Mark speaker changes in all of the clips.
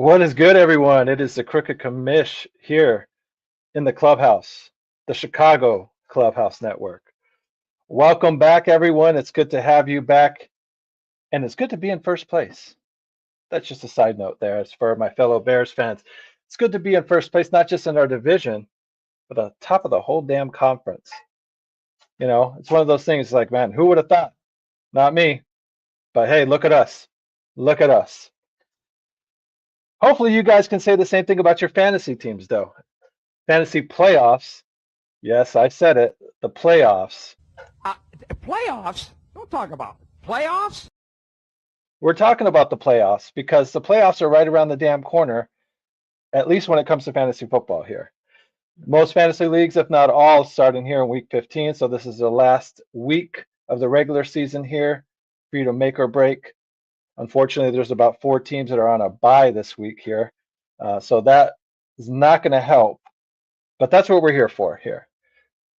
Speaker 1: What is good, everyone? It is the Crooked Commish here in the Clubhouse, the Chicago Clubhouse Network. Welcome back, everyone. It's good to have you back, and it's good to be in first place. That's just a side note there. As for my fellow Bears fans, it's good to be in first place, not just in our division, but on top of the whole damn conference. You know, it's one of those things like, man, who would have thought? Not me. But hey, look at us. Look at us. Hopefully, you guys can say the same thing about your fantasy teams, though. Fantasy playoffs. Yes, I said it. The playoffs.
Speaker 2: Playoffs? Don't talk about playoffs.
Speaker 1: We're talking about the playoffs because the playoffs are right around the damn corner, at least when it comes to fantasy football here. Most fantasy leagues, if not all, starting here in week 15. So this is the last week of the regular season here for you to make or break. Unfortunately, there's about 4 teams that are on a bye this week here. So that is not going to help. But that's what we're here for here.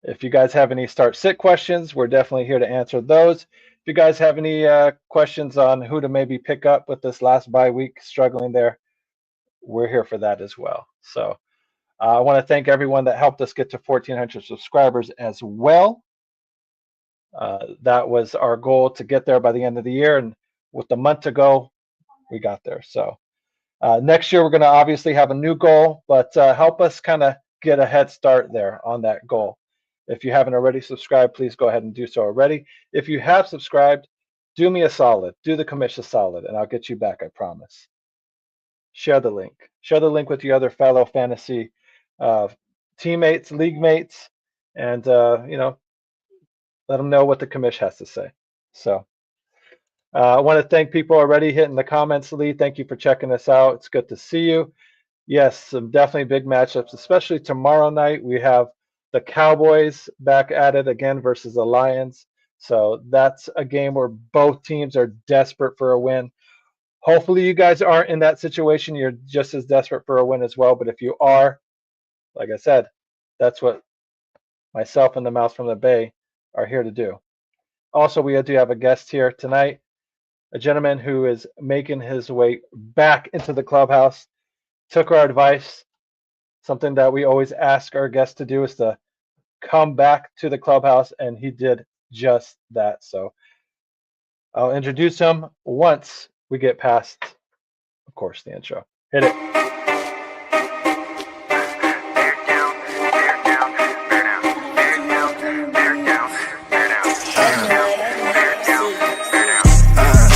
Speaker 1: If you guys have any start-sit questions, we're definitely here to answer those. If you guys have any questions on who to maybe pick up with this last bye week, struggling there, we're here for that as well. So I want to thank everyone that helped us get to 1,400 subscribers as well. That was our goal to get there by the end of the year, and with the month to go, we got there. So next year, we're going to obviously have a new goal, but help us kind of get a head start there on that goal. If you haven't already subscribed, please go ahead and do so already. If you have subscribed, do me a solid. Do the commission solid, and I'll get you back, I promise. Share the link. Share the link with your other fellow fantasy teammates, league mates, and let them know what the commish has to say. So I want to thank people already hitting the comments. Lee, thank you for checking us out. It's good to see you. Yes, some definitely big matchups, especially tomorrow night. We have the Cowboys back at it again versus the Lions. So that's a game where both teams are desperate for a win. Hopefully you guys aren't in that situation. You're just as desperate for a win as well. But if you are, like I said, that's what myself and the Mouse from the Bay are here to do. Also, we do have a guest here tonight, a gentleman who is making his way back into the clubhouse, took our advice. Something that we always ask our guests to do is to come back to the clubhouse, and he did just that. So I'll introduce him once we get past, of course, the intro. Hit it.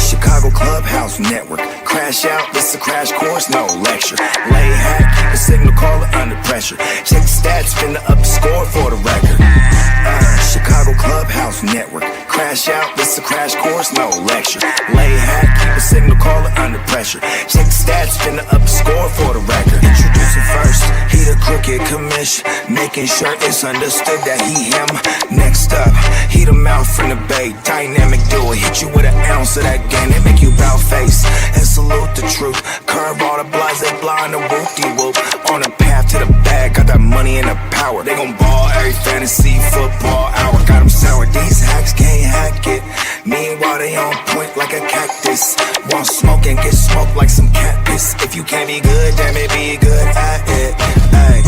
Speaker 3: Chicago Clubhouse Network. Crash out, this a crash course, no lecture. Lay hack, keep a signal caller under pressure. Check the stats, finna up the score for the record. Chicago Clubhouse Network. Crash out, this a crash course, no lecture. Lay hack, keep a signal caller under pressure. Check the stats, finna up the score for the record. Introducing first, he the crooked commish, making sure it's understood that he him. Next up, he the mouth from the bay, dynamic duo, hit you with an ounce of that game, they make you bow face and salute the truth. Curve all the blase blind and whoop-de-whoop. On the path to the bag, got that money and the power. They gon' ball every fantasy football hour. Got them sour, these hacks can't hack it. Meanwhile, they on point like a cactus. Want smoke and get smoked like some cat piss. If you can't be good, damn it, be good at it. Ay,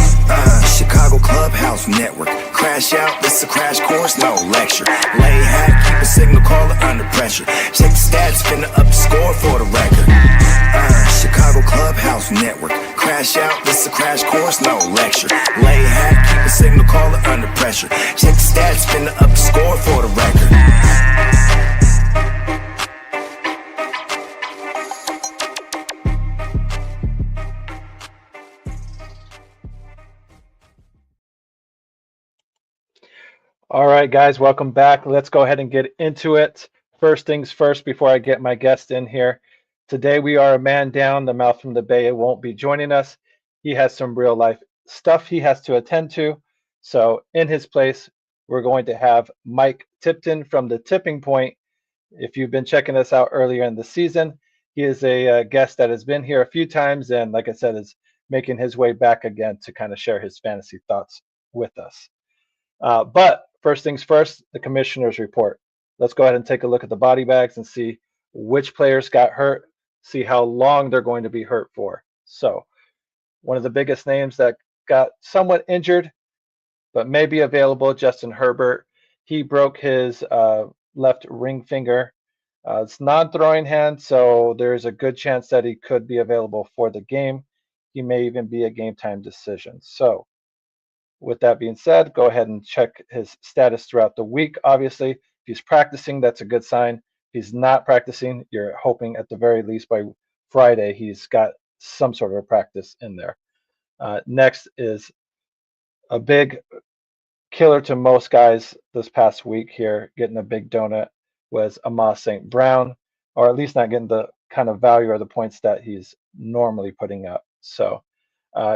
Speaker 3: Chicago Clubhouse Network. Crash out, this a crash course, no lecture. Lay hack, keep a signal caller under pressure. Check the stats, finna up the score for the record. Chicago Clubhouse Network. Crash out, this a crash course, no lecture. Lay hack, keep a signal caller under pressure. Check the stats, finna up the score for the record.
Speaker 1: All right, guys, welcome back. Let's go ahead and get into it. First things first, before I get my guest in here. Today we are a man down. The Mouth from the Bay won't be joining us. He has some real life stuff he has to attend to. So in his place, we're going to have Mike Tipton from the Tipping Point. If you've been checking us out earlier in the season, he is a guest that has been here a few times, and like I said, is making his way back again to kind of share his fantasy thoughts with us. But first things first, the commissioner's report. Let's go ahead and take a look at the body bags and see which players got hurt, see how long they're going to be hurt for. So one of the biggest names that got somewhat injured, but may be available, Justin Herbert. He broke his left ring finger. It's non-throwing hand, so there's a good chance that he could be available for the game. He may even be a game time decision. So with that being said, go ahead and check his status throughout the week. Obviously, if he's practicing, that's a good sign. If he's not practicing, you're hoping at the very least by Friday he's got some sort of a practice in there. Next is a big killer to most guys this past week here, getting a big donut, was Amos St. Brown, or at least not getting the kind of value or the points that he's normally putting up. So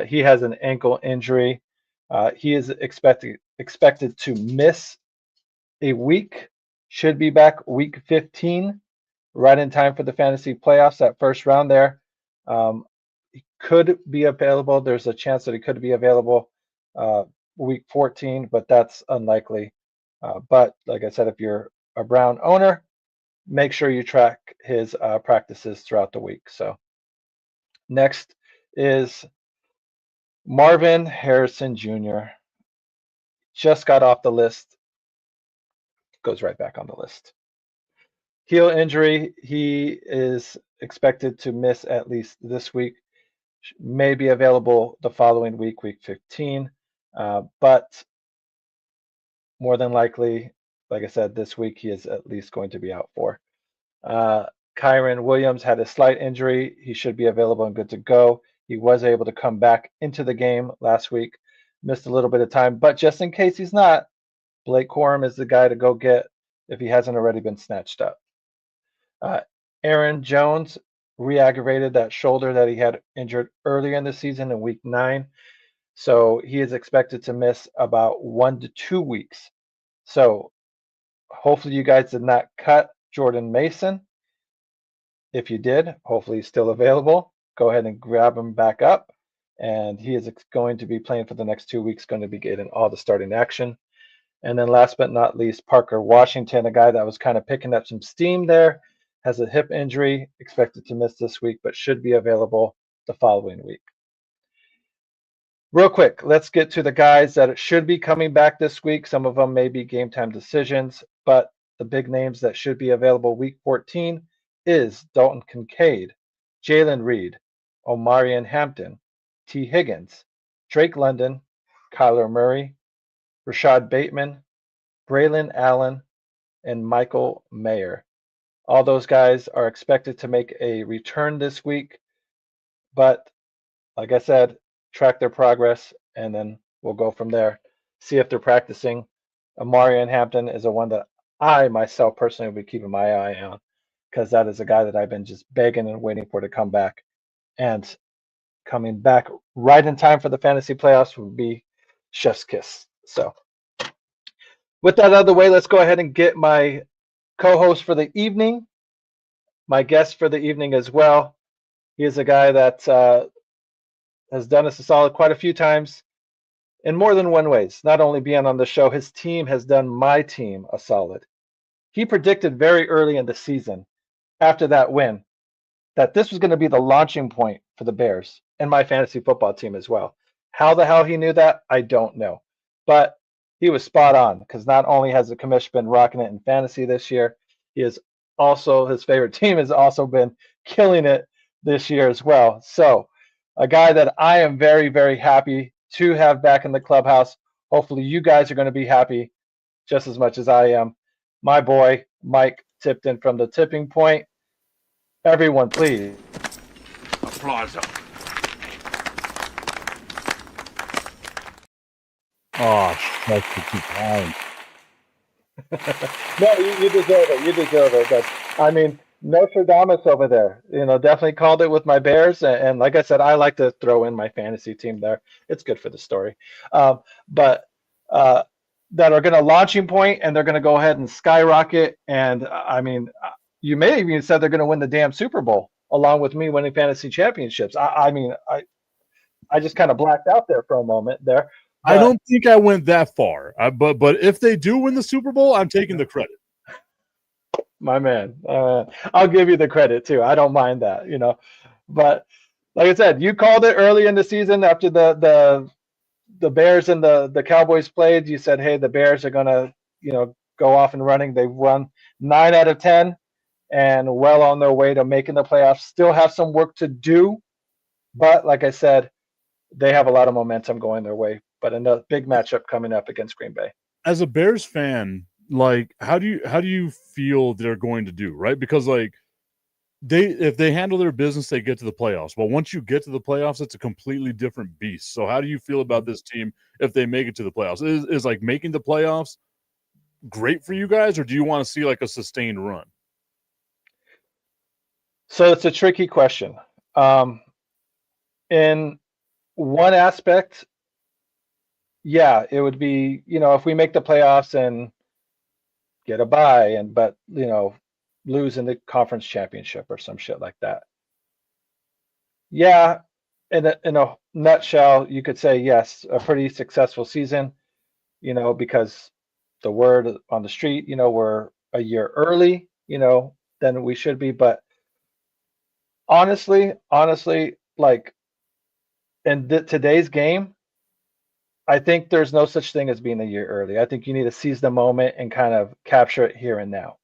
Speaker 1: he has an ankle injury. He is expected to miss a week, should be back week 15, right in time for the fantasy playoffs, that first round there. He could be available. There's a chance that he could be available week 14, but that's unlikely. But like I said, if you're a Brown owner, make sure you track his practices throughout the week. So next is Marvin Harrison Jr. Just got off the list, goes right back on the list. Heel injury, he is expected to miss at least this week, may be available the following week, week 15, but more than likely, like I said, this week he is at least going to be out for. Kyron Williams had a slight injury. He should be available and good to go. He was able to come back into the game last week, missed a little bit of time, but just in case he's not, Blake Corum is the guy to go get if he hasn't already been snatched up. Aaron Jones re-aggravated that shoulder that he had injured earlier in the season in week 9. So he is expected to miss about 1 to 2 weeks. So hopefully you guys did not cut Jordan Mason. If you did, hopefully he's still available. Go ahead and grab him back up. And he is going to be playing for the next 2 weeks, going to be getting all the starting action. And then last but not least, Parker Washington, a guy that was kind of picking up some steam there, has a hip injury, expected to miss this week, but should be available the following week. Real quick, let's get to the guys that should be coming back this week. Some of them may be game time decisions, but the big names that should be available week 14 is Dalton Kincaid, Jalen Reed, Omarion Hampton, T. Higgins, Drake London, Kyler Murray, Rashad Bateman, Braylon Allen, and Michael Mayer. All those guys are expected to make a return this week, but like I said, track their progress, and then we'll go from there. See if they're practicing. Omarion Hampton is a one that I myself personally will be keeping my eye on, because that is a guy that I've been just begging and waiting for to come back. And coming back right in time for the fantasy playoffs would be chef's kiss. So with that out of the way, let's go ahead and get my co-host for the evening, my guest for the evening as well. He is a guy that has done us a solid quite a few times in more than one ways. Not only being on the show, his team has done my team a solid. He predicted very early in the season, after that win, that this was going to be the launching point for the Bears and my fantasy football team as well. How the hell he knew that, I don't know. But he was spot on, because not only has the commission been rocking it in fantasy this year, he is also, his favorite team has also been killing it this year as well. So a guy that I am very, very happy to have back in the clubhouse. Hopefully you guys are going to be happy just as much as I am. My boy, Mike Tipton from the Tipping Point. Everyone, please.
Speaker 2: Applause.
Speaker 4: Oh, that's too kind.
Speaker 1: No, you deserve it. You deserve it. But I mean, Nostradamus over there, definitely called it with my Bears. And like I said, I like to throw in my fantasy team there. It's good for the story. But that are going to launching point, and they're going to go ahead and skyrocket. And I mean, you may have even said they're going to win the damn Super Bowl along with me winning fantasy championships. I mean, I just kind of blacked out there for a moment there.
Speaker 4: I don't think I went that far, but if they do win the Super Bowl, I'm taking the credit.
Speaker 1: My man, I'll give you the credit too. I don't mind that, But like I said, you called it early in the season after the Bears and the Cowboys played. You said, hey, the Bears are gonna, go off and running. They've won 9 out of 10 and well on their way to making the playoffs. Still have some work to do, but like I said, they have a lot of momentum going their way. But another big matchup coming up against Green Bay.
Speaker 4: As a Bears fan, like how do you feel they're going to do, right? Because like if they handle their business, they get to the playoffs. But once you get to the playoffs, it's a completely different beast. So how do you feel about this team if they make it to the playoffs? Is like making the playoffs great for you guys, or do you want to see like a sustained run?
Speaker 1: So it's a tricky question. In one aspect, yeah, it would be, if we make the playoffs and get a bye but lose in the conference championship or some shit like that. Yeah, in a nutshell, you could say yes, a pretty successful season, because the word on the street, we're a year early, than we should be. But honestly, like in today's game, I think there's no such thing as being a year early. I think you need to seize the moment and kind of capture it here and now.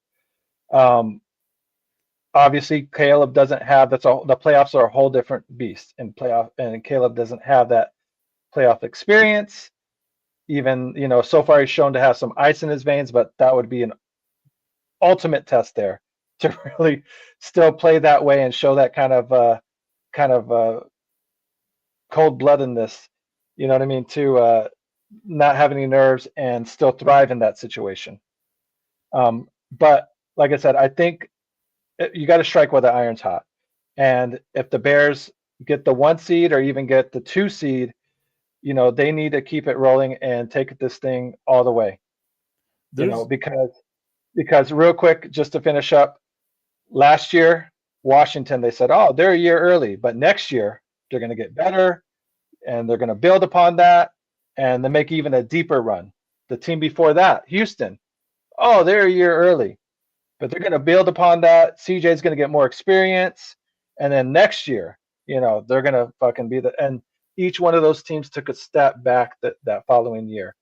Speaker 1: Obviously, Caleb doesn't have the playoffs are a whole different beast and Caleb doesn't have that playoff experience. Even, so far he's shown to have some ice in his veins, but that would be an ultimate test there to really still play that way and show that kind of cold-bloodedness, you know what I mean, to not have any nerves and still thrive in that situation. But like I said, I think you got to strike while the iron's hot. And if the Bears get the 1 seed or even get the 2 seed, they need to keep it rolling and take this thing all the way. Because real quick, just to finish up, last year, Washington, they said, oh, they're a year early, but next year they're going to get better and they're going to build upon that and then make even a deeper run. The team before that, Houston, oh, they're a year early, but they're going to build upon that. CJ's going to get more experience. And then next year, they're going to fucking be and each one of those teams took a step back that following year.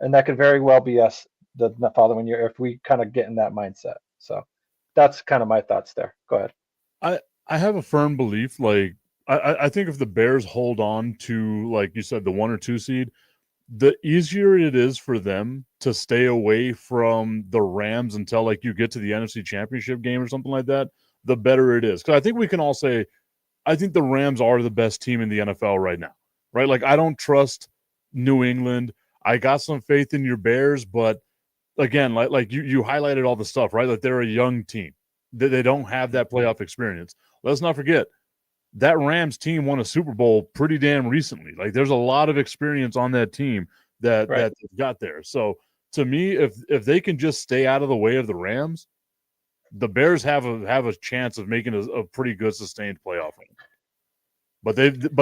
Speaker 1: And that could very well be us the following year if we kind of get in that mindset. So that's kind of my thoughts there. Go ahead.
Speaker 4: I have a firm belief, like I think if the Bears hold on to, like you said, the 1 or 2 seed, the easier it is for them to stay away from the Rams until like you get to the NFC Championship game or something like that, the better it is. Because I think we can all say, I think the Rams are the best team in the NFL right now, right? Like I don't trust New England. I got some faith in your Bears, but again, like you highlighted all the stuff, right? Like they're a young team. They don't have that playoff experience. Let's not forget, that Rams team won a Super Bowl pretty damn recently. Like there's a lot of experience on that team that got there. So to me, if they can just stay out of the way of the Rams, the Bears have a chance of making a pretty good sustained playoff run. But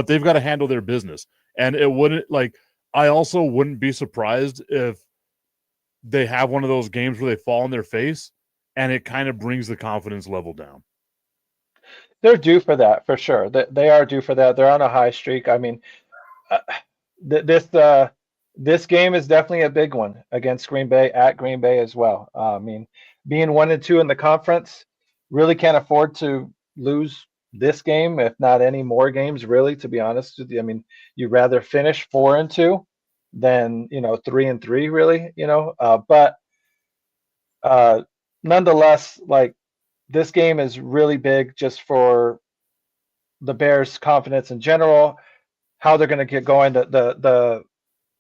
Speaker 4: they've got to handle their business. And it wouldn't, like, I also wouldn't be surprised if they have one of those games where they fall on their face and it kind of brings the confidence level down.
Speaker 1: They're due for that for sure. They are due for that. They're on a high streak. I mean, this game is definitely a big one against Green Bay at Green Bay as well. I mean, being 1 and 2 in the conference, really can't afford to lose this game, if not any more games. Really, to be honest with you, I mean, you'd rather finish 4 and 2 than 3 and 3. Really, but nonetheless, like. This game is really big just for the Bears' confidence in general, how they're going to get going. The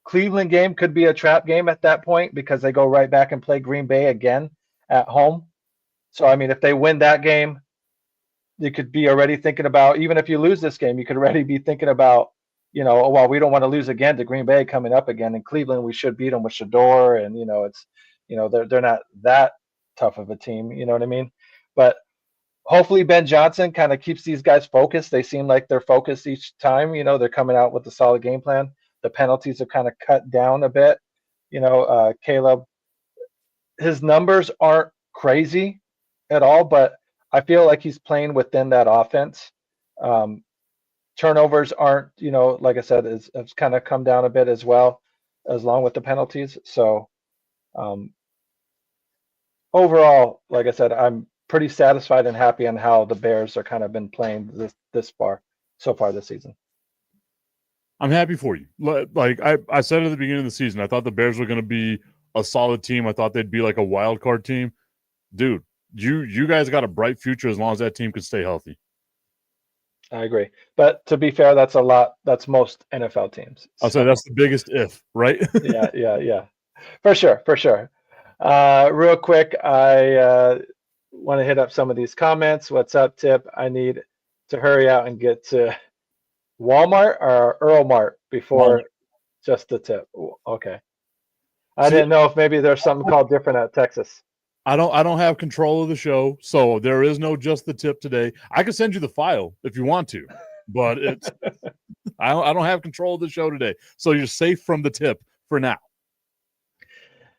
Speaker 1: Cleveland game could be a trap game at that point because they go right back and play Green Bay again at home. So, I mean, if they win that game, you could be already thinking about, even if you lose this game, you could already be thinking about, oh, well, we don't want to lose again to Green Bay coming up again. In Cleveland, we should beat them with Shador. And, it's, they're not that tough of a team. You know what I mean? But hopefully Ben Johnson kind of keeps these guys focused. They seem like they're focused each time. They're coming out with a solid game plan. The penalties are kind of cut down a bit. Caleb, his numbers aren't crazy at all, but I feel like he's playing within that offense. turnovers aren't, like I said, it's kind of come down a bit as well, as long with the penalties. So um, overall, like I said, I'm pretty satisfied and happy on how the Bears are kind of been playing this far so far this season.
Speaker 4: I'm happy for you. Like I said at the beginning of the season, I thought the Bears were going to be a solid team. I thought they'd be like a wild card team. Dude, you guys got a bright future as long as that team can stay healthy.
Speaker 1: I agree. But to be fair, that's a lot. That's most NFL teams.
Speaker 4: I'll say that's the biggest if, right?
Speaker 1: Yeah. For sure. Real quick, I want to hit up some of these comments. What's up, Tip? I need to hurry out and get to Walmart or Earl Mart before just the tip. Okay. I didn't know if maybe there's something called different at Texas.
Speaker 4: I don't have control of the show, so there is no just the tip today. I can send you the file if you want to, but it's I don't have control of the show today. So you're safe from the tip for now.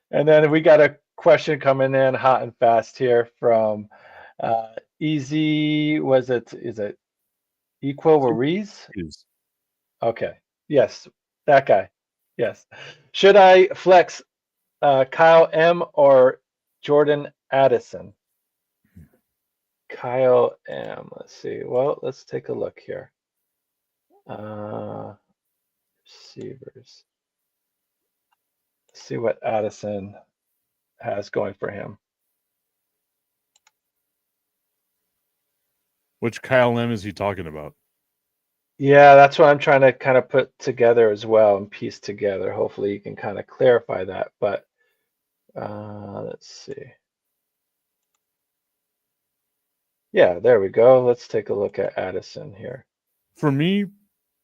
Speaker 1: And then we got a question coming in hot and fast here from Easy. Is it Equal Ruiz? Okay. Yes, that guy. Yes. Should I flex Kyle M or Jordan Addison? Kyle M. Let's see. Well, let's take a look here. Receivers. Let's see what Addison has going for him.
Speaker 4: Which Kyle M is he talking about?
Speaker 1: Yeah, that's what I'm trying to kind of put together as well and piece together. Hopefully you can kind of clarify that. But let's see. Yeah, there we go. Let's take a look at Addison here.
Speaker 4: For me,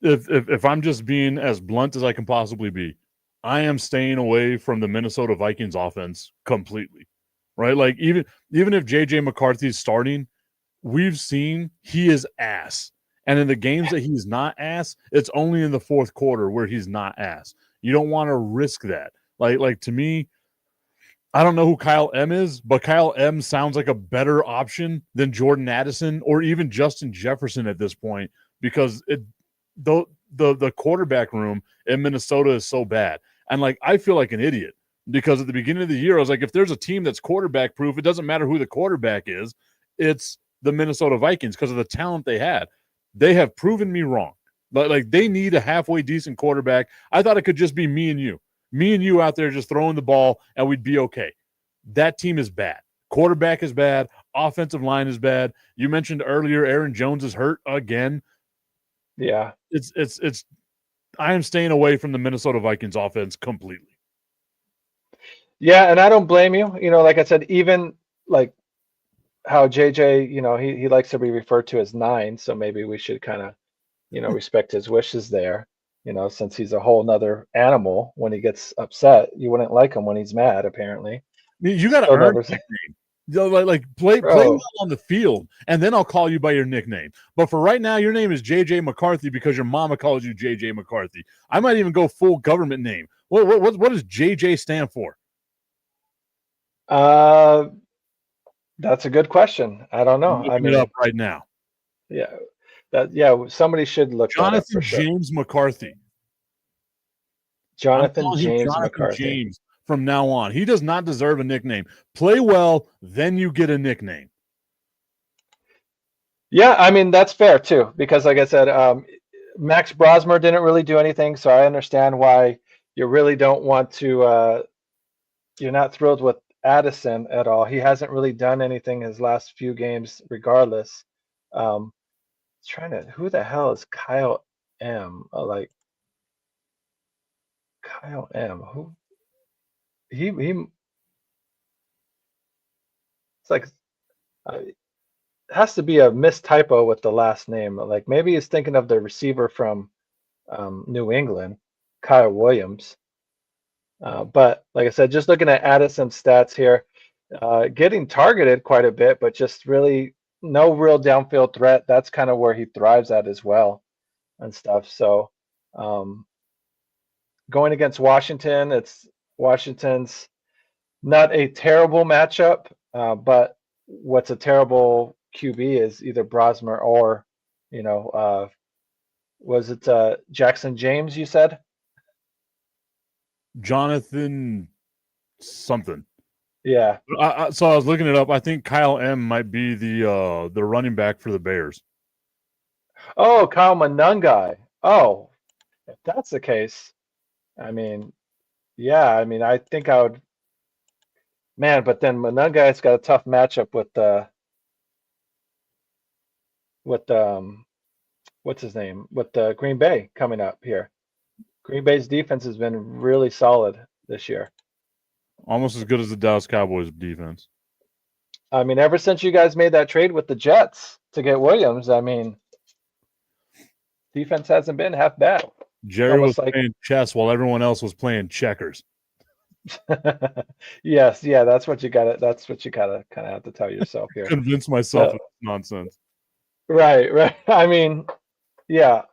Speaker 4: if I'm just being as blunt as I can possibly be, I am staying away from the Minnesota Vikings offense completely. Right? Like even if JJ McCarthy's starting, we've seen he is ass. And in the games that he's not ass, it's only in the fourth quarter where he's not ass. You don't want to risk that. Like to me, I don't know who Kyle M is, but Kyle M sounds like a better option than Jordan Addison or even Justin Jefferson at this point, because the quarterback room in Minnesota is so bad. And like I feel like an idiot because at the beginning of the year, I was like, if there's a team that's quarterback proof, it doesn't matter who the quarterback is, it's the Minnesota Vikings because of the talent they had. They have proven me wrong. But like they need a halfway decent quarterback. I thought it could just be me and you out there just throwing the ball and we'd be okay. That team is bad. Quarterback is bad. Offensive line is bad. You mentioned earlier Aaron Jones is hurt again.
Speaker 1: Yeah.
Speaker 4: It's I am staying away from the Minnesota Vikings offense completely.
Speaker 1: Yeah, and I don't blame you. Like I said, even like how JJ, he likes to be referred to as 9, so maybe we should kind of, respect his wishes there. Since he's a whole nother animal when he gets upset. You wouldn't like him when he's mad, apparently.
Speaker 4: You got to earn a nickname. Like play well on the field, and then I'll call you by your nickname. But for right now, your name is JJ McCarthy because your mama calls you JJ McCarthy. I might even go full government name. What does JJ stand for?
Speaker 1: That's a good question. I don't know.
Speaker 4: I'm looking it up right now.
Speaker 1: Yeah, somebody should look
Speaker 4: Jonathan
Speaker 1: that up for sure.
Speaker 4: James McCarthy.
Speaker 1: Jonathan James McCarthy.
Speaker 4: James from now on. He does not deserve a nickname. Play well, then you get a nickname.
Speaker 1: Yeah, I mean, that's fair too, because like I said, Max Brosmer didn't really do anything, so I understand why you really don't want to, you're not thrilled with Addison at all. He hasn't really done anything his last few games regardless. Who the hell is Kyle M? Kyle M. Who? He it's like it has to be a mistypo with the last name. Like maybe he's thinking of the receiver from New England, Kyle Williams. But like I said, just looking at Addison's stats here, getting targeted quite a bit, but just really no real downfield threat. That's kind of where he thrives at as well and stuff. So going against Washington, Washington's not a terrible matchup, but what's a terrible QB is either Brosmer or, Was it Jackson James? You said.
Speaker 4: Jonathan something.
Speaker 1: Yeah.
Speaker 4: So I was looking it up. I think Kyle M might be the running back for the Bears.
Speaker 1: Oh, Kyle Monangai. Oh, if that's the case, I mean, yeah, I mean, I think I would, man, but then Monangai's got a tough matchup with what's his name? With Green Bay coming up here. Green Bay's defense has been really solid this year.
Speaker 4: Almost as good as the Dallas Cowboys defense.
Speaker 1: I mean, ever since you guys made that trade with the Jets to get Williams, I mean, defense hasn't been half bad.
Speaker 4: Jerry was playing chess while everyone else was playing checkers.
Speaker 1: Yes, yeah, that's what you gotta kind of have to tell yourself here.
Speaker 4: Convince myself it's nonsense.
Speaker 1: Right. I mean, yeah.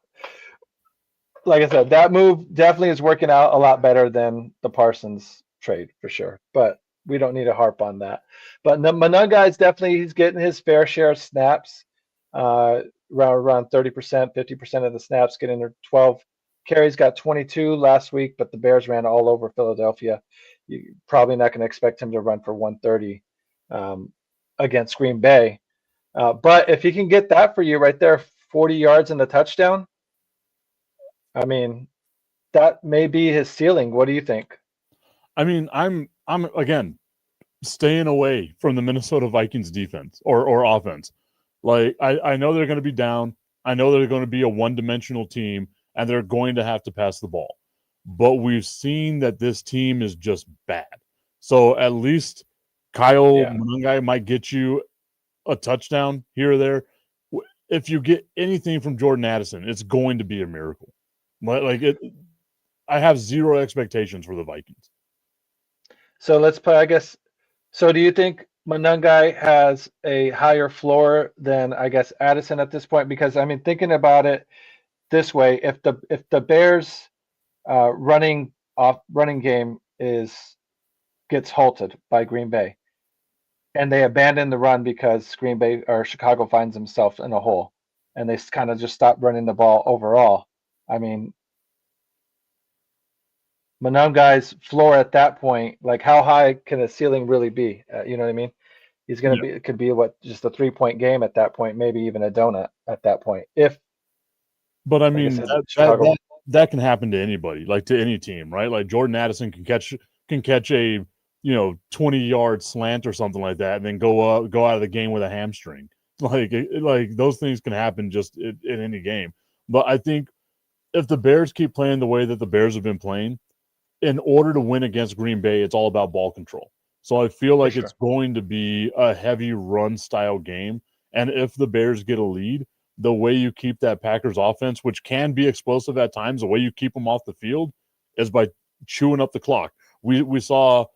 Speaker 1: Like I said, that move definitely is working out a lot better than the Parsons trade for sure. But we don't need to harp on that. But Monangai's definitely he's getting his fair share of snaps, around 30%, 50% of the snaps, getting their 12 carries, got 22 last week, but the Bears ran all over Philadelphia. You're probably not going to expect him to run for 130 against Green Bay. But if he can get that for you right there, 40 yards and a touchdown, I mean, that may be his ceiling. What do you think?
Speaker 4: I mean, I'm again staying away from the Minnesota Vikings defense or offense. Like I know they're going to be down. I know they're going to be a one-dimensional team, and they're going to have to pass the ball. But we've seen that this team is just bad. So at least Kyle Monangai might get you a touchdown here or there. If you get anything from Jordan Addison, it's going to be a miracle. I have zero expectations for the Vikings.
Speaker 1: So let's put, I guess. So do you think Monangai has a higher floor than I guess Addison at this point? Because I mean, thinking about it this way, if the Bears running game gets halted by Green Bay, and they abandon the run because Green Bay or Chicago finds himself in a hole, and they kind of just stop running the ball overall. I mean, Monangai's floor at that point, like how high can a ceiling really be? You know what I mean? He's going to be, it could be just a 3-point game at that point, maybe even a donut at that point.
Speaker 4: But I mean, that can happen to anybody, like to any team, right? Like Jordan Addison can catch a 20-yard slant or something like that, and then go out of the game with a hamstring. Like those things can happen just in any game. But I think if the Bears keep playing the way that the Bears have been playing, in order to win against Green Bay, it's all about ball control. So I feel like it's going to be a heavy run style game. And if the Bears get a lead, the way you keep that Packers offense, which can be explosive at times, the way you keep them off the field is by chewing up the clock. We saw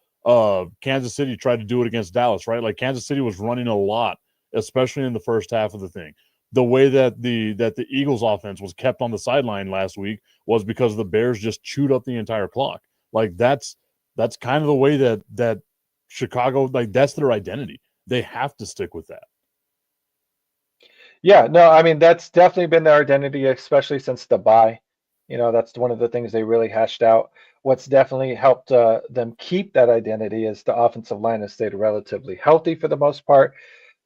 Speaker 4: Kansas City try to do it against Dallas, right? Like Kansas City was running a lot, especially in the first half of the thing. The way that the Eagles offense was kept on the sideline last week was because the Bears just chewed up the entire clock. Like that's kind of the way that Chicago, like that's their identity. They have to stick with that.
Speaker 1: Yeah, no, I mean that's definitely been their identity, especially since the bye. That's one of the things they really hashed out. What's definitely helped them keep that identity is the offensive line has stayed relatively healthy for the most part,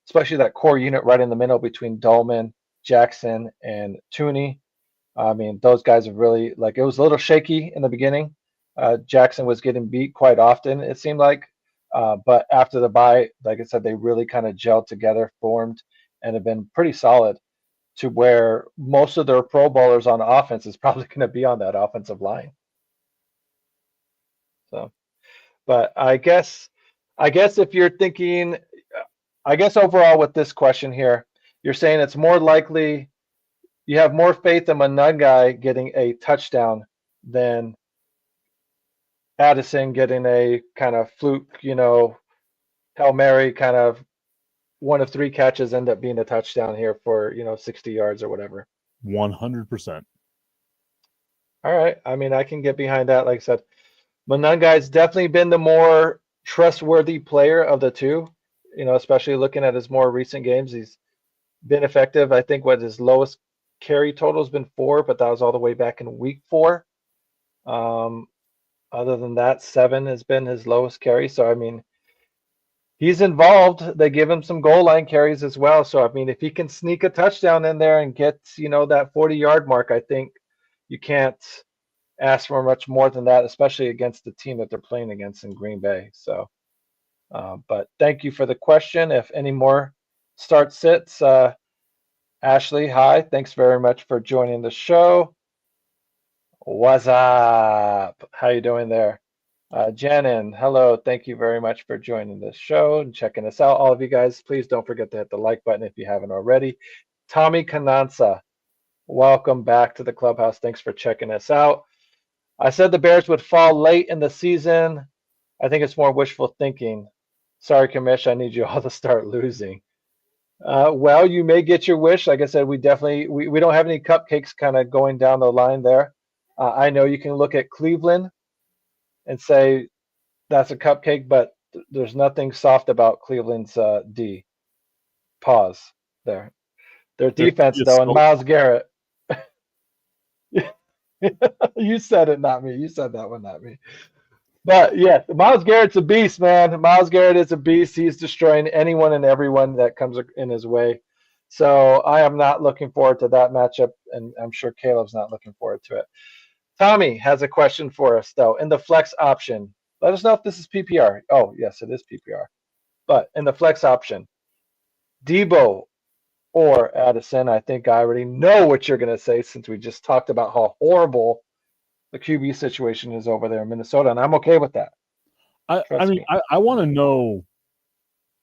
Speaker 1: especially that core unit right in the middle between Dolman, Jackson, and Tooney. I mean, those guys have really, like, it was a little shaky in the beginning. Jackson was getting beat quite often, it seemed like. But after the bye, like I said, they really kind of gelled together, formed, and have been pretty solid to where most of their Pro Bowlers on offense is probably going to be on that offensive line. So, but I guess if you're thinking, I guess overall with this question here, you're saying it's more likely you have more faith in Monangai getting a touchdown than Addison getting a kind of fluke, Hail Mary kind of one of 3 catches end up being a touchdown here for, 60 yards or whatever.
Speaker 4: 100%.
Speaker 1: All right. I mean, I can get behind that. Like I said, Monangai's definitely been the more trustworthy player of the two, especially looking at his more recent games. He's been effective. I think what his lowest carry total has been 4, but that was all the way back in week 4. Other than that, 7 has been his lowest carry. So, I mean, he's involved. They give him some goal line carries as well. So, I mean, if he can sneak a touchdown in there and get, that 40-yard mark, I think you can't ask for much more than that, especially against the team that they're playing against in Green Bay. So, but thank you for the question. If any more start sits, Ashley, hi. Thanks very much for joining the show. What's up? How you doing there? Janin, hello. Thank you very much for joining the show and checking us out. All of you guys, please don't forget to hit the like button if you haven't already. Tommy Cananza, welcome back to the Clubhouse. Thanks for checking us out. I said the Bears would fall late in the season. I think it's more wishful thinking. Sorry, Kamish, I need you all to start losing. Well, you may get your wish. Like I said, we definitely we don't have any cupcakes kind of going down the line there. I know you can look at Cleveland and say that's a cupcake, but there's nothing soft about Cleveland's D. Pause there. Their defense, though, and Myles Garrett. You said it, not me. You said that one, not me. But yeah, Myles Garrett's a beast, man. Myles Garrett is a beast. He's destroying anyone and everyone that comes in his way. So I am not looking forward to that matchup, and I'm sure Caleb's not looking forward to it. Tommy has a question for us, though. In the flex option, let us know if this is PPR. Oh, yes, it is PPR. But in the flex option, Debo or Addison, I think I already know what you're going to say since we just talked about how horrible the QB situation is over there in Minnesota, and I'm okay with that.
Speaker 4: I want to know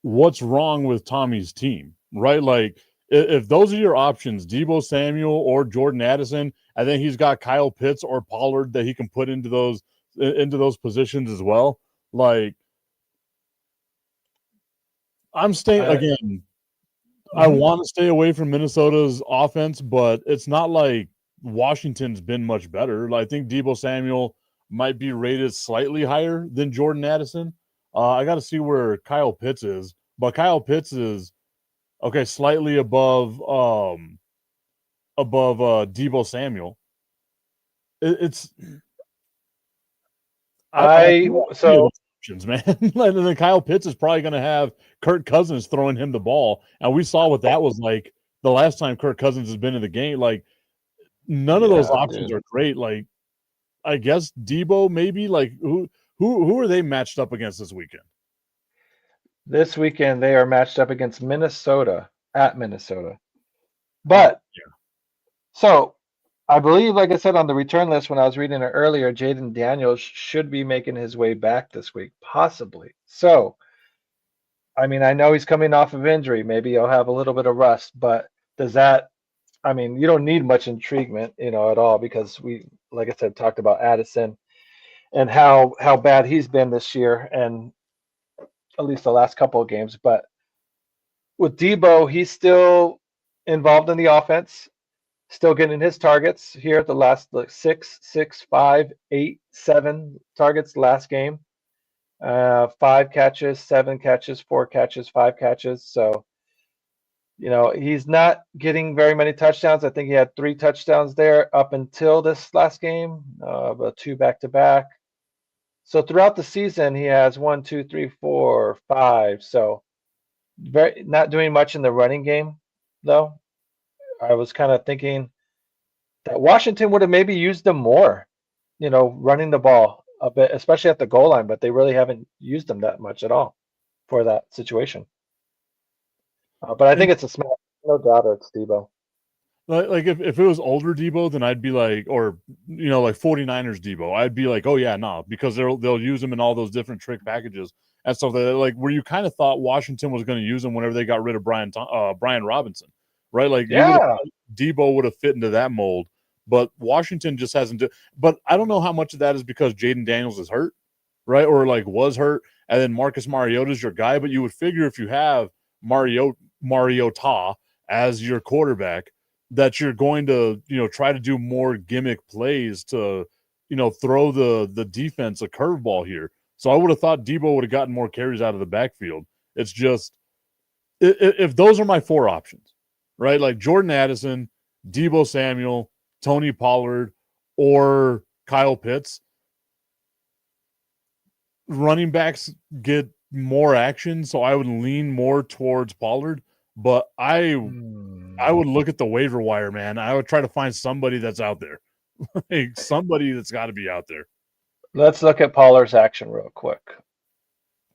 Speaker 4: what's wrong with Tommy's team, right? Like, if those are your options, Debo Samuel or Jordan Addison, I think he's got Kyle Pitts or Pollard that he can put into those positions as well. Like, I'm staying again. I want to stay away from Minnesota's offense, but it's not like Washington's been much better. I think Debo Samuel might be rated slightly higher than Jordan Addison. I got to see where Kyle Pitts is, but Kyle Pitts is slightly above Debo Samuel. It's options, man. And then Kyle Pitts is probably going to have Kirk Cousins throwing him the ball, and we saw what that was like the last time Kirk Cousins has been in the game. Like, none of those options are great. Like, I guess Debo maybe. Like, who are they matched up against this weekend?
Speaker 1: This weekend they are matched up against Minnesota at Minnesota. But so I believe, like I said, on the return list when I was reading it earlier, Jaden Daniels should be making his way back this week, possibly. So, I mean, I know he's coming off of injury. Maybe he'll have a little bit of rust, but does that, I mean, you don't need much intriguement, at all, because we, like I said, talked about Addison and how bad he's been this year, and at least the last couple of games. But with Debo, he's still involved in the offense. Still getting his targets here at the last 6, 5, 8, 7 targets last game. 5 catches, 7 catches, 4 catches, 5 catches. So, he's not getting very many touchdowns. I think he had 3 touchdowns there up until this last game, but 2 back-to-back. So throughout the season, he has 1, 2, 3, 4, 5. So not doing much in the running game, though. I was kind of thinking that Washington would have maybe used them more, running the ball a bit, especially at the goal line, but they really haven't used them that much at all for that situation. But I think it's a small, no doubt it's Debo.
Speaker 4: Like if it was older Debo, then I'd be like, or like 49ers Debo, I'd be like, oh yeah, no, because they'll use him in all those different trick packages and stuff like where you kind of thought Washington was going to use him whenever they got rid of Brian Robinson. Right, like Debo would have fit into that mold, but Washington just hasn't. But I don't know how much of that is because Jaden Daniels is hurt, right, or like was hurt, and then Marcus Mariota is your guy. But you would figure if you have Mariota as your quarterback, that you're going to try to do more gimmick plays to throw the defense a curveball here. So I would have thought Debo would have gotten more carries out of the backfield. It's just if those are my 4 options. Right, like Jordan Addison, Deebo Samuel, Tony Pollard, or Kyle Pitts, running backs get more action, so I would lean more towards Pollard. But I would look at the waiver wire, man. I would try to find somebody that's out there, like somebody that's got to be out there.
Speaker 1: Let's look at Pollard's action real quick.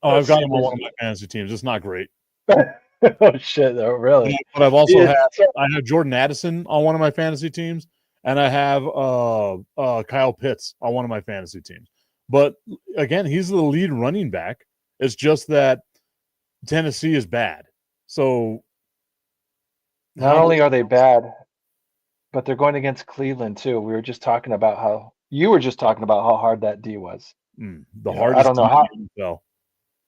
Speaker 4: Oh, I've got him on one of my fantasy teams. It's not great.
Speaker 1: Oh shit! Oh, really?
Speaker 4: But I've also I have Jordan Addison on one of my fantasy teams, and I have Kyle Pitts on one of my fantasy teams. But again, he's the lead running back. It's just that Tennessee is bad. So
Speaker 1: not only are they bad, but they're going against Cleveland too. We were just talking about how hard that D was.
Speaker 4: The hardest.
Speaker 1: I don't know how.
Speaker 4: So.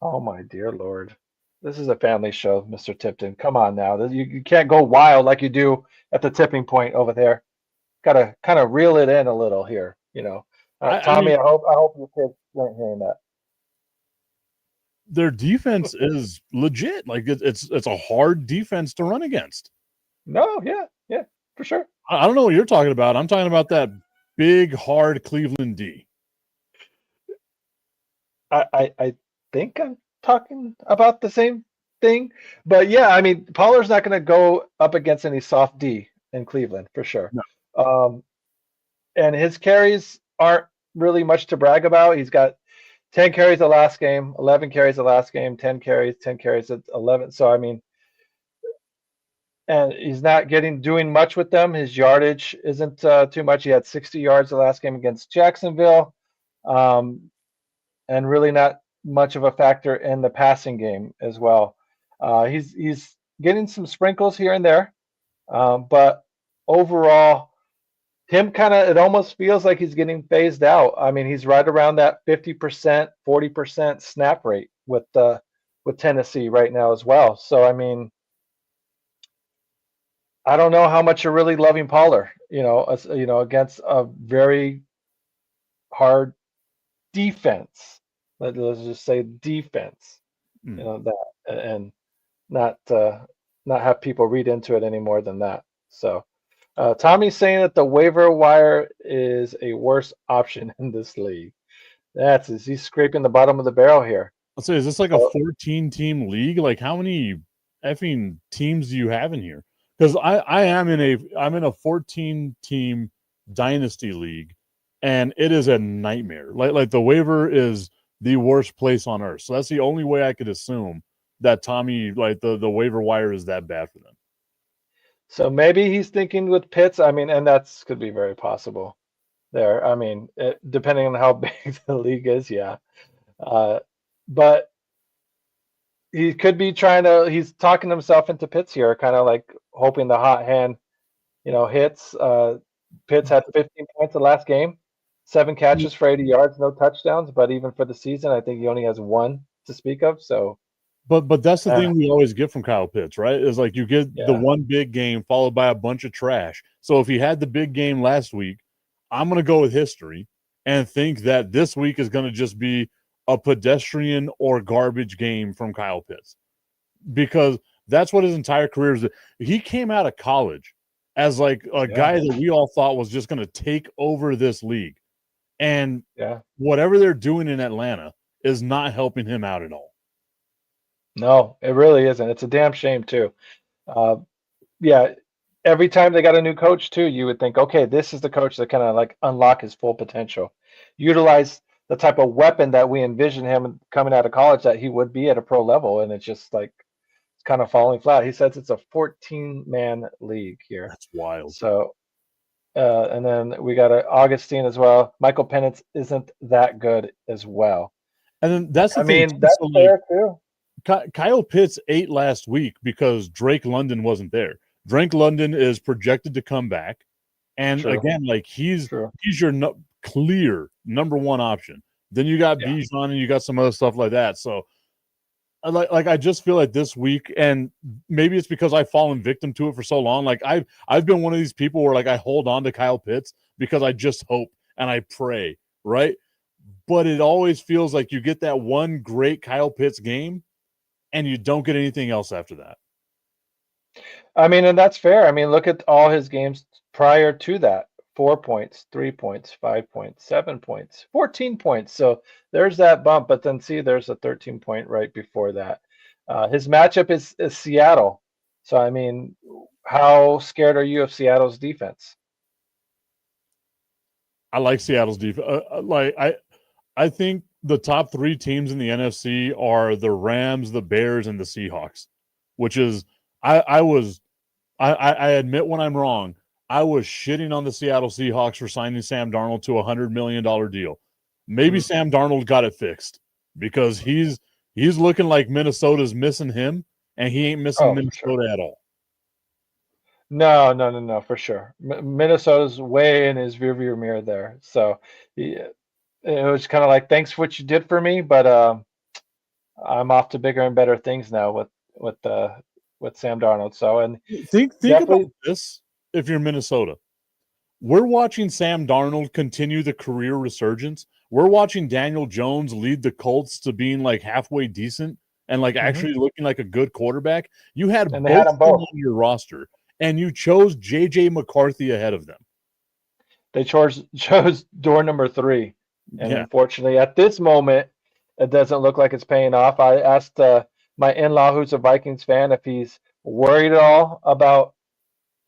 Speaker 1: Oh my dear Lord. This is a family show, Mr. Tipton. Come on now. You can't go wild like you do at the tipping point over there. Gotta kind of reel it in a little here, Tommy, I hope your kids weren't hearing that.
Speaker 4: Their defense is legit. Like it's a hard defense to run against.
Speaker 1: No, yeah, for sure.
Speaker 4: I don't know what you're talking about. I'm talking about that big, hard Cleveland D.
Speaker 1: I think I'm talking about the same thing, but yeah, I mean, Pollard's not going to go up against any soft D in Cleveland for sure. No. And his carries aren't really much to brag about. He's got 10 carries the last game, 11 carries the last game, 10 carries at 11. So I mean, and he's not doing much with them. His yardage isn't too much. He had 60 yards the last game against Jacksonville, and really not much of a factor in the passing game as well. He's getting some sprinkles here and there, but overall, it almost feels like he's getting phased out. I mean, he's right around that 50%, 40% snap rate with Tennessee right now as well. So I mean, I don't know how much you're really loving Pollard, against a very hard defense. Let's just say defense, that, and not have people read into it any more than that. So Tommy's saying that the waiver wire is a worse option in this league. He's scraping the bottom of the barrel here.
Speaker 4: Let's say, is this like a 14-team league? Like, how many effing teams do you have in here? Because I'm in a 14-team dynasty league, and it is a nightmare. Like the waiver is the worst place on earth. So that's the only way I could assume that Tommy, like the waiver wire is that bad for them.
Speaker 1: So maybe he's thinking with Pitts. I mean, and that's could be very possible there. I mean, depending on how big the league is, yeah. But he could be he's talking himself into Pitts here, kind of like hoping the hot hand, hits. Pitts had 15 points the last game, 7 catches for 80 yards, no touchdowns. But even for the season, I think he only has 1 to speak of. So,
Speaker 4: but that's the thing we always get from Kyle Pitts, right? Is like you get the one big game followed by a bunch of trash. So if he had the big game last week, I'm going to go with history and think that this week is going to just be a pedestrian or garbage game from Kyle Pitts, because that's what his entire career is. He came out of college as like a guy that we all thought was just going to take over this league. And whatever they're doing in Atlanta is not helping him out at all.
Speaker 1: No, it really isn't. It's a damn shame too. Every time they got a new coach too, you would think, okay, this is the coach that kind of like unlock his full potential, utilize the type of weapon that we envision him coming out of college that he would be at a pro level, and it's just like it's kind of falling flat. He says it's a 14-man league here.
Speaker 4: That's wild.
Speaker 1: So, and then we got Augustine as well. Michael Penix isn't that good as well.
Speaker 4: And then that's the thing.
Speaker 1: That's fair too.
Speaker 4: Kyle Pitts ate last week because Drake London wasn't there. Drake London is projected to come back, and again, like he's your clear number 1 option. Then you got Bijan and you got some other stuff like that. So, I just feel like this week, and maybe it's because I've fallen victim to it for so long. Like I've been one of these people where like I hold on to Kyle Pitts because I just hope and I pray, right? But it always feels like you get that one great Kyle Pitts game, and you don't get anything else after that.
Speaker 1: I mean, and that's fair. I mean, look at all his games prior to that. 4 points, 3 points, 5 points, 7 points, 14 points. So there's that bump, but then see, there's a 13 point right before that. His matchup is Seattle. So I mean, how scared are you of Seattle's defense?
Speaker 4: I like Seattle's defense. I think the top three teams in the NFC are the Rams, the Bears, and the Seahawks. Which is, I admit when I'm wrong. I was shitting on the Seattle Seahawks for signing Sam Darnold to $100 million deal. Maybe Sam Darnold got it fixed because he's looking like Minnesota's missing him, and he ain't missing
Speaker 1: Oh, for sure.
Speaker 4: Minnesota at all.
Speaker 1: No, for sure. Minnesota's way in his rearview mirror there. So it was kind of like, thanks for what you did for me, but I'm off to bigger and better things now with Sam Darnold. So and
Speaker 4: Think about
Speaker 1: definitely,
Speaker 4: this. If you're Minnesota, we're watching Sam Darnold continue the career resurgence. We're watching Daniel Jones lead the Colts to being like halfway decent and like actually looking like a good quarterback. You had
Speaker 1: and they
Speaker 4: both
Speaker 1: had
Speaker 4: of
Speaker 1: them
Speaker 4: them
Speaker 1: both.
Speaker 4: on your roster, and you chose JJ McCarthy ahead of them.
Speaker 1: They chose door number 3, and
Speaker 4: Yeah.
Speaker 1: unfortunately, at this moment, it doesn't look like it's paying off. I asked my in-law, who's a Vikings fan, if he's worried at all about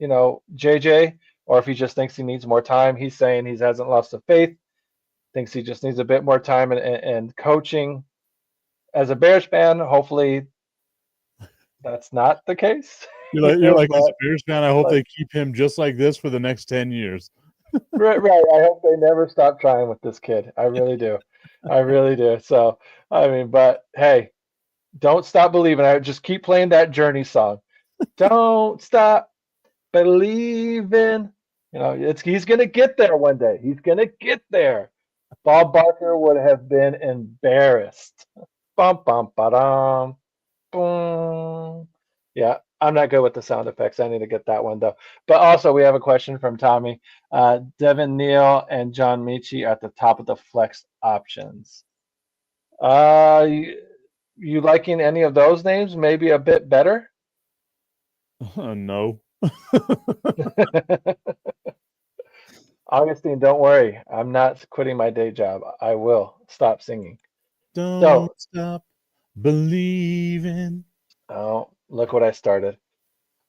Speaker 1: JJ, or if he just thinks he needs more time. He's saying he hasn't lost the faith, thinks he just needs a bit more time and coaching. As a Bears fan, hopefully that's not the case.
Speaker 4: You're like as a
Speaker 1: But
Speaker 4: Bears fan, I hope
Speaker 1: like,
Speaker 4: they keep him just like this for the next 10 years.
Speaker 1: right. I hope they never stop trying with this kid. I really do. I really do. So, I mean, but hey, don't stop believing. I just keep playing that Journey song. Don't stop believing. He's gonna get there one day. He's gonna get there. Bob Barker would have been embarrassed. Bum bum ba boom. Yeah, I'm not good with the sound effects. I need to get that one though. But also, we have a question from Tommy. Devin Neal and John Michi at the top of the flex options. You liking any of those names? Maybe a bit better.
Speaker 4: No.
Speaker 1: Augustine, don't worry. I'm not quitting my day job. I will stop singing.
Speaker 4: Don't
Speaker 1: So,
Speaker 4: stop believing.
Speaker 1: oh, look what I started.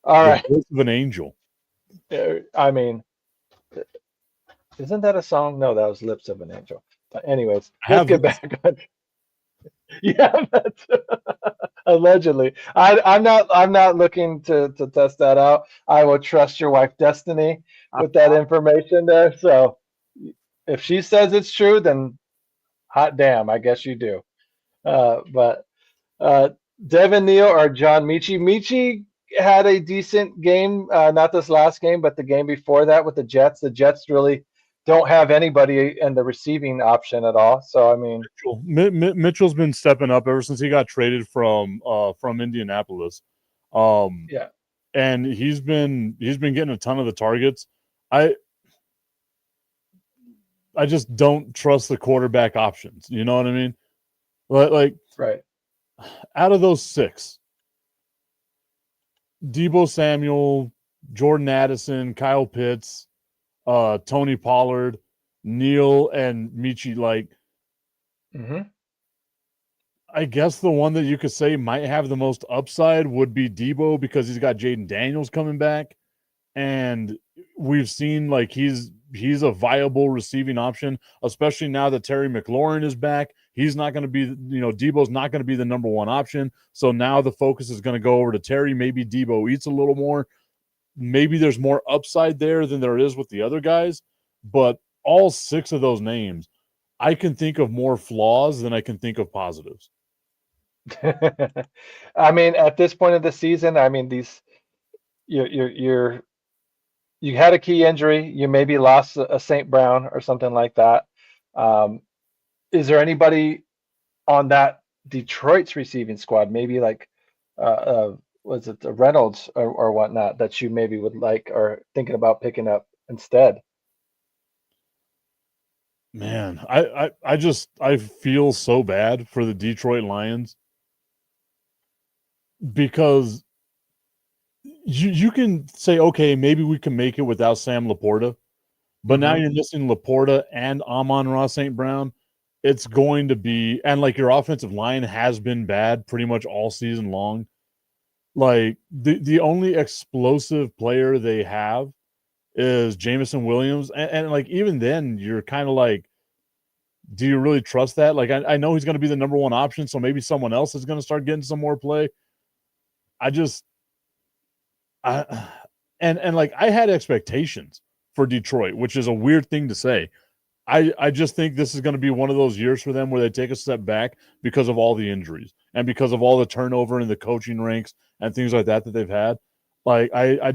Speaker 1: All
Speaker 4: The
Speaker 1: right.
Speaker 4: voice of an angel.
Speaker 1: I mean, isn't that a song? No, that was Lips of an Angel. But anyways,
Speaker 4: I
Speaker 1: let's
Speaker 4: have
Speaker 1: get back on. Yeah, that's allegedly. I'm not looking to test that out. I will trust your wife Destiny with that information there. So if she says it's true, then hot damn, I guess you do. But uh, Devin Neal or John Michi. Michi had a decent game, not this last game, but the game before that with the Jets. The Jets really don't have anybody in the receiving option at all. So I mean,
Speaker 4: Mitchell's been stepping up ever since he got traded from Indianapolis.
Speaker 1: yeah,
Speaker 4: And he's been getting a ton of the targets. I just don't trust the quarterback options. You know what I mean? Like
Speaker 1: right.
Speaker 4: out of those 6, Deebo Samuel, Jordan Addison, Kyle Pitts, Tony Pollard, Neal, and Michi, like
Speaker 1: Mm-hmm.
Speaker 4: I guess the one that you could say might have the most upside would be Deebo because he's got Jaden Daniels coming back. And we've seen like he's a viable receiving option, especially now that Terry McLaurin is back. He's not going to be, Debo's not going to be the number one option. So now the focus is going to go over to Terry. Maybe Deebo eats a little more. Maybe there's more upside there than there is with the other guys. But all 6 of those names, I can think of more flaws than I can think of positives.
Speaker 1: I mean, at this point of the season, I mean, you're you had a key injury. You maybe lost a St. Brown or something like that. Um, is there anybody on that Detroit's receiving squad, maybe like was it the Reynolds or whatnot that you maybe would like or thinking about picking up instead?
Speaker 4: Man, I feel so bad for the Detroit Lions because you can say, okay, maybe we can make it without Sam Laporta, but now you're missing Laporta and Amon-Ra St. Brown. It's going to be, and like your offensive line has been bad pretty much all season long. Like the only explosive player they have is Jamison Williams, and like even then, you're kind of like, do you really trust that? Like I know he's going to be the number one option, so maybe someone else is going to start getting some more play. And like I had expectations for Detroit, which is a weird thing to say. I just think this is going to be one of those years for them where they take a step back because of all the injuries and because of all the turnover in the coaching ranks and things like that they've had. Like I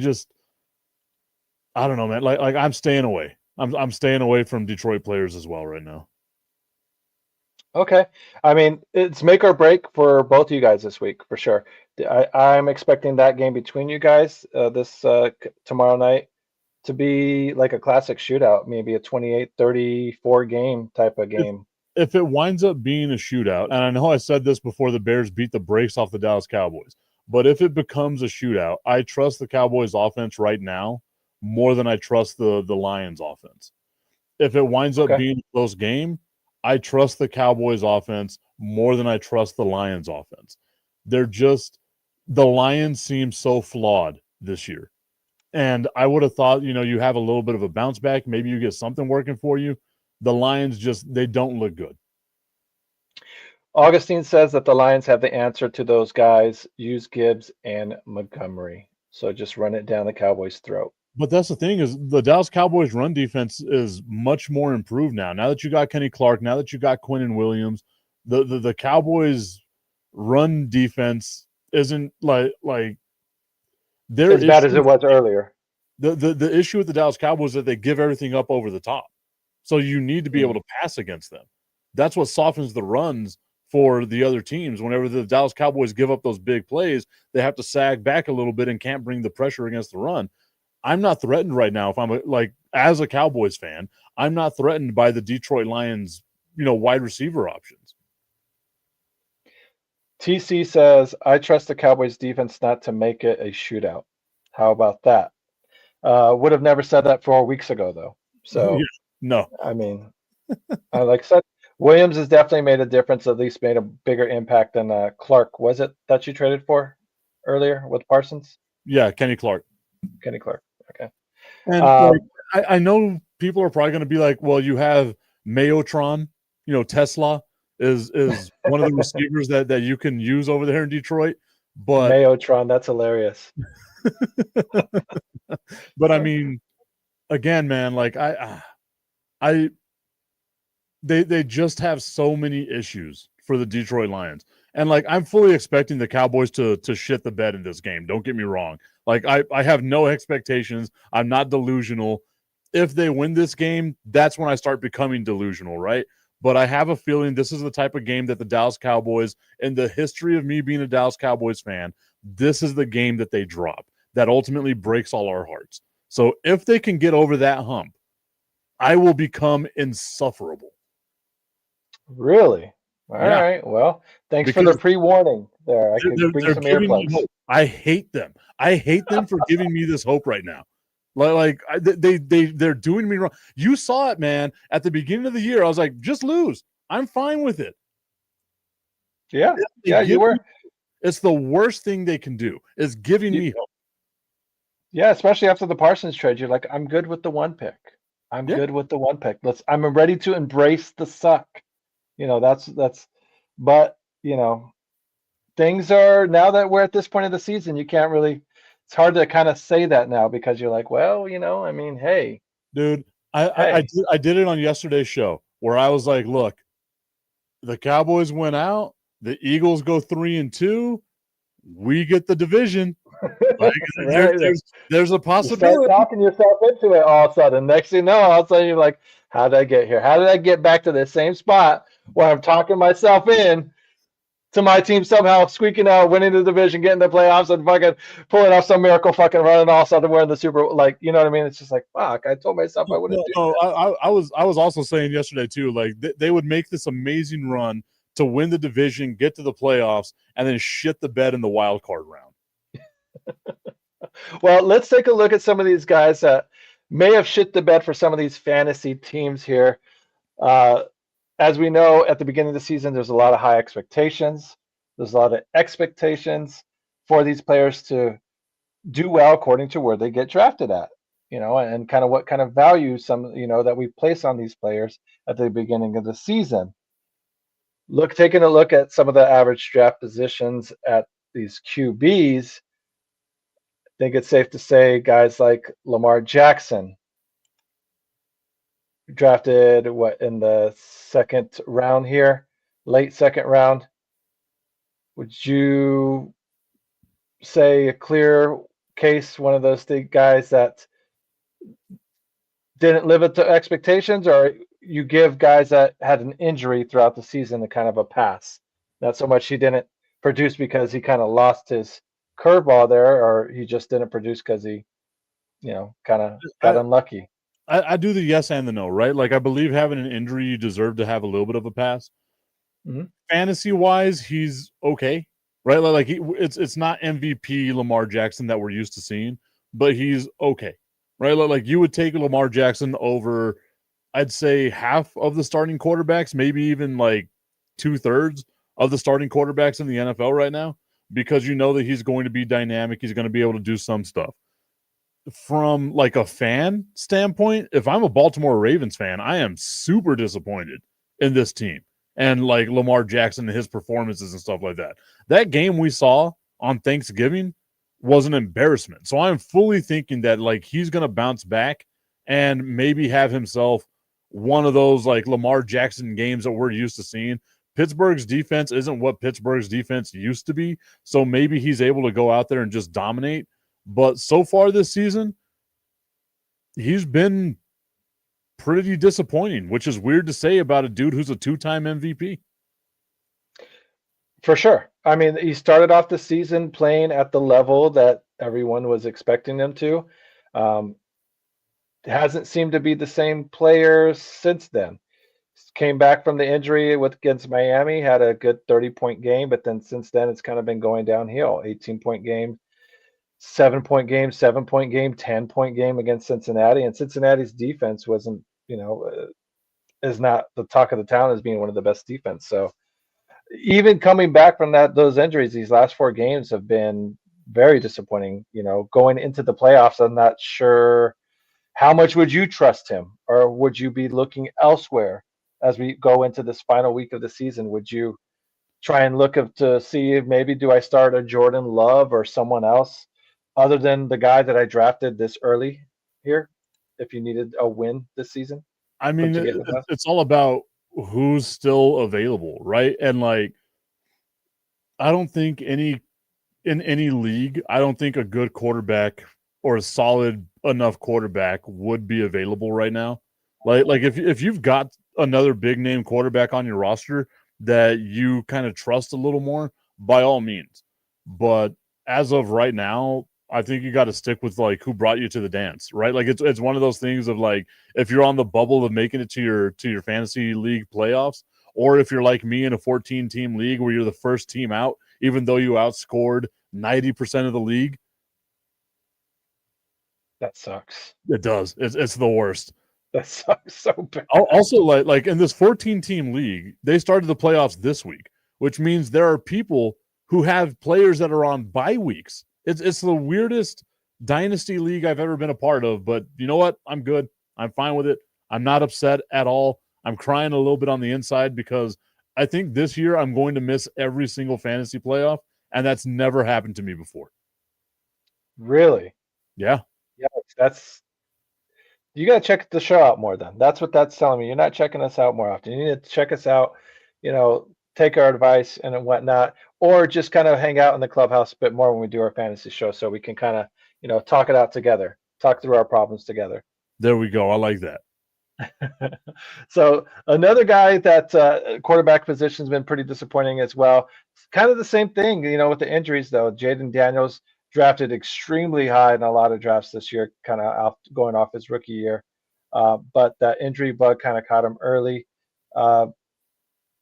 Speaker 4: don't know, man. Like I'm staying away. I'm staying away from Detroit players as well right now.
Speaker 1: Okay. I mean, it's make or break for both of you guys this week, for sure. I'm expecting that game between you guys tomorrow night to be like a classic shootout, maybe a 28-34 game type of game.
Speaker 4: If it winds up being a shootout, and I know I said this before the Bears beat the brakes off the Dallas Cowboys, but if it becomes a shootout, I trust the Cowboys offense right now more than I trust the Lions offense. If it winds up being a close game, I trust the Cowboys offense more than I trust the Lions offense. The Lions seem so flawed this year. And I would have thought, you have a little bit of a bounce back. Maybe you get something working for you. The Lions they don't look good.
Speaker 1: Augustine says that the Lions have the answer to those guys. Use Gibbs and Montgomery. So just run it down the Cowboys' throat.
Speaker 4: But that's the thing is the Dallas Cowboys run defense is much more improved now. Now that you got Kenny Clark, now that you got Quinnen Williams, the Cowboys run defense isn't like
Speaker 1: as bad as it was earlier.
Speaker 4: The issue with the Dallas Cowboys is that they give everything up over the top. So you need to be able to pass against them. That's what softens the runs for the other teams. Whenever the Dallas Cowboys give up those big plays, they have to sag back a little bit and can't bring the pressure against the run. I'm not threatened right now. If I'm as a Cowboys fan, I'm not threatened by the Detroit Lions, wide receiver options.
Speaker 1: TC says, I trust the Cowboys defense not to make it a shootout. How about that? Would have never said that 4 weeks ago, though. So,
Speaker 4: no.
Speaker 1: I mean, like I said, Williams has definitely made a difference, at least made a bigger impact than Clark. Was it that you traded for earlier with Parsons?
Speaker 4: Yeah, Kenny Clark.
Speaker 1: Kenny Clark. Okay.
Speaker 4: And I know people are probably going to be like, well, you have Mayotron, Tesla is one of the receivers that you can use over there in Detroit. But
Speaker 1: Mayotron, that's hilarious.
Speaker 4: But I mean, again, man, like they just have so many issues for the Detroit Lions. And like I'm fully expecting the Cowboys to shit the bed in this game. Don't get me wrong. Like I have no expectations. I'm not delusional. If they win this game, that's when I start becoming delusional, right? But I have a feeling this is the type of game that the Dallas Cowboys, in the history of me being a Dallas Cowboys fan, this is the game that they drop that ultimately breaks all our hearts. So if they can get over that hump, I will become insufferable.
Speaker 1: Really? All right. Well, thanks for the pre-warning there. I could bring some earplugs.
Speaker 4: I hate them. I hate them for giving me this hope right now. They're doing me wrong. You saw it, man. At the beginning of the year, I was like, just lose. I'm fine with it.
Speaker 1: Yeah. You were.
Speaker 4: It's the worst thing they can do is giving me hope.
Speaker 1: Yeah, especially after the Parsons trade. You're like, I'm good with the one pick. I'm good with the one pick. I'm ready to embrace the suck. But things are, now that we're at this point of the season, you can't really, it's hard to kind of say that now because you're like, well, I mean, hey.
Speaker 4: Dude, I did it on yesterday's show where I was like, look, the Cowboys went out, the Eagles go 3-2, we get the division. Like, there's a possibility.
Speaker 1: You start talking yourself into it all of a sudden. Next thing you know, all of a sudden you're like, how did I get here? How did I get back to the same spot where I'm talking myself in to my team somehow squeaking out, winning the division, getting the playoffs, and fucking pulling off some miracle fucking run, and all of a sudden we're in the Super Bowl. Like, you know what I mean? It's just like, fuck, I told myself I wouldn't do that.
Speaker 4: I was also saying yesterday too, like they would make this amazing run to win the division, get to the playoffs, and then shit the bed in the wild card round.
Speaker 1: Well, let's take a look at some of these guys that may have shit the bed for some of these fantasy teams here. Uh, as we know, at the beginning of the season, there's a lot of high expectations. There's a lot of expectations for these players to do well according to where they get drafted at, and kind of what kind of value that we place on these players at the beginning of the season. Taking a look at some of the average draft positions at these QBs, I think it's safe to say guys like Lamar Jackson, drafted in the second round here, late second round. Would you say a clear case, one of those guys that didn't live up to expectations, or you give guys that had an injury throughout the season a kind of a pass? Not so much he didn't produce because he kind of lost his curveball there, or he just didn't produce because he, kind of got unlucky.
Speaker 4: I do the yes and the no, right? Like, I believe having an injury, you deserve to have a little bit of a pass.
Speaker 1: Mhm.
Speaker 4: Fantasy wise, he's okay, right? Like it's not MVP Lamar Jackson that we're used to seeing, but he's okay, right? Like you would take Lamar Jackson over, I'd say, half of the starting quarterbacks, maybe even like 2/3 of the starting quarterbacks in the NFL right now, because you know that he's going to be dynamic. He's going to be able to do some stuff. From like a fan standpoint, if I'm a Baltimore Ravens fan, I am super disappointed in this team and like Lamar Jackson and his performances and stuff like that. That game we saw on Thanksgiving was an embarrassment. So I'm fully thinking that like he's going to bounce back and maybe have himself one of those like Lamar Jackson games that we're used to seeing. Pittsburgh's defense isn't what Pittsburgh's defense used to be. So maybe he's able to go out there and just dominate. But so far this season, he's been pretty disappointing, which is weird to say about a dude who's a two-time MVP.
Speaker 1: For sure. I mean, he started off the season playing at the level that everyone was expecting him to. Hasn't seemed to be the same player since then. Came back from the injury against Miami, had a good 30-point game, but then since then it's kind of been going downhill. 18-point game, 7-point game, 7-point game, 10-point game against Cincinnati, and Cincinnati's defense wasn't, is not the talk of the town as being one of the best defense. So even coming back from those injuries, these last 4 games have been very disappointing. Going into the playoffs, I'm not sure how much would you trust him, or would you be looking elsewhere as we go into this final week of the season? Would you try and look to see if maybe do I start a Jordan Love or someone else other than the guy that I drafted this early here, if you needed a win this season?
Speaker 4: I mean, it's all about who's still available, right? And like, I don't think in any league, I don't think a good quarterback or a solid enough quarterback would be available right now. Like if you've got another big name quarterback on your roster that you kind of trust a little more, by all means. But as of right now, I think you got to stick with like who brought you to the dance, right? Like it's one of those things of like if you're on the bubble of making it to your fantasy league playoffs, or if you're like me in a 14-team league where you're the first team out, even though you outscored 90% of the league.
Speaker 1: That sucks.
Speaker 4: It does. It's the worst.
Speaker 1: That sucks so bad.
Speaker 4: Also, like in this 14-team league, they started the playoffs this week, which means there are people who have players that are on bye weeks. It's the weirdest dynasty league I've ever been a part of, but you know what? I'm good. I'm fine with it. I'm not upset at all. I'm crying a little bit on the inside because I think this year I'm going to miss every single fantasy playoff, and that's never happened to me before.
Speaker 1: Really?
Speaker 4: Yeah.
Speaker 1: Yeah, you got to check the show out more then. That's what that's telling me. You're not checking us out more often. You need to check us out, take our advice and whatnot, or just kind of hang out in the clubhouse a bit more when we do our fantasy show so we can kind of, talk it out together, talk through our problems together.
Speaker 4: There we go. I like that.
Speaker 1: So another guy that quarterback position's been pretty disappointing as well. It's kind of the same thing, with the injuries though. Jaden Daniels drafted extremely high in a lot of drafts this year, kind of going off his rookie year. But that injury bug kind of caught him early.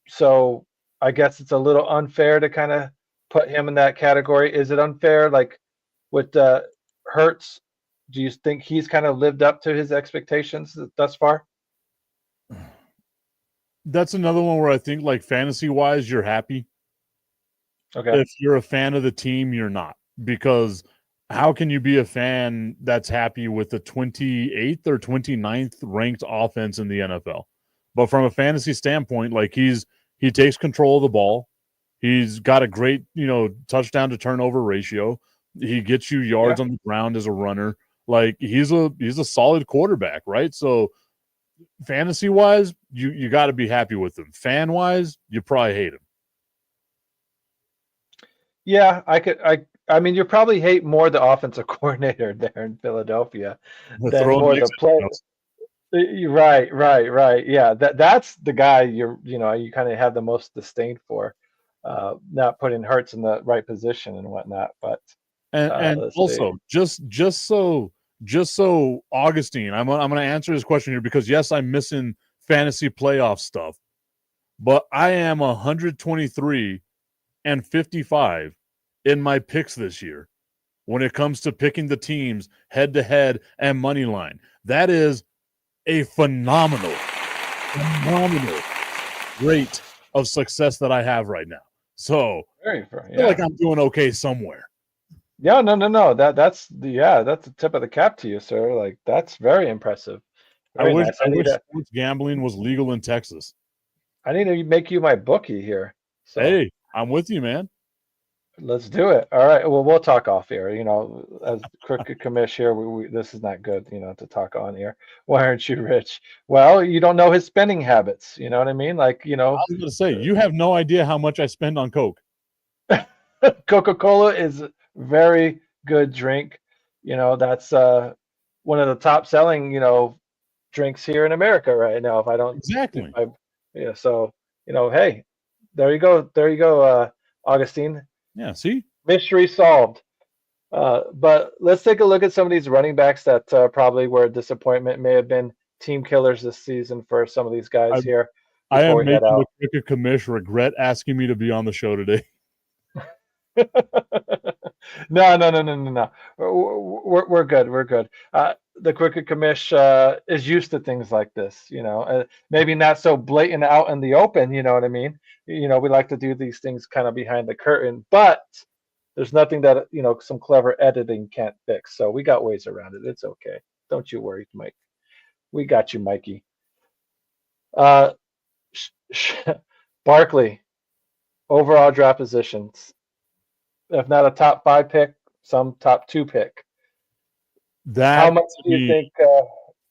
Speaker 1: So I guess it's a little unfair to kind of put him in that category. Is it unfair? Like with Hurts, do you think he's kind of lived up to his expectations thus far?
Speaker 4: That's another one where I think, like, fantasy wise, you're happy.
Speaker 1: Okay.
Speaker 4: If you're a fan of the team, you're not, because how can you be a fan that's happy with the 28th or 29th ranked offense in the NFL? But from a fantasy standpoint, like, he takes control of the ball. He's got a great, touchdown to turnover ratio. He gets you yards on the ground as a runner. Like, he's a solid quarterback, right? So fantasy wise, you got to be happy with him. Fan wise, you probably hate him.
Speaker 1: Yeah, I mean, you probably hate more the offensive coordinator there in Philadelphia than more the player. Right. Yeah, that's the guy you kind of have the most disdain for, not putting Hurts in the right position and whatnot. But
Speaker 4: and
Speaker 1: let's
Speaker 4: also just so Augustine, I'm gonna answer this question here, because yes, I'm missing fantasy playoff stuff, but I am 123 and 55 in my picks this year when it comes to picking the teams head to head and money line. That is a phenomenal rate of success that I have right now. So I feel like I'm doing okay somewhere.
Speaker 1: Yeah, no. That's the tip of the cap to you, sir. Like, that's very impressive. Very
Speaker 4: I wish
Speaker 1: nice.
Speaker 4: sports gambling was legal in Texas.
Speaker 1: I need to make you my bookie here. So.
Speaker 4: Hey, I'm with you, man.
Speaker 1: Let's do it. All right. Well, we'll talk off here. As crooked commish here, this is not good, to talk on here. Why aren't you rich? Well, you don't know his spending habits. You know what I mean? Like,
Speaker 4: I was going to say, you have no idea how much I spend on Coke.
Speaker 1: Coca-Cola is a very good drink. That's one of the top selling, drinks here in America right now. If I don't
Speaker 4: exactly.
Speaker 1: So, hey, there you go, Augustine.
Speaker 4: Yeah, see?
Speaker 1: Mystery solved. But let's take a look at some of these running backs that probably were a disappointment, may have been team killers this season for some of these guys here.
Speaker 4: I am making the Cricket Commish regret asking me to be on the show today.
Speaker 1: No. We're good. We're good. The Cricket Commish is used to things like this, maybe not so blatant out in the open, you know what I mean? We like to do these things kind of behind the curtain, but there's nothing that, some clever editing can't fix. So we got ways around it. It's okay. Don't you worry, Mike. We got you, Mikey. Barkley, overall draft positions. If not a top 5 pick, some top 2 pick. How much do you think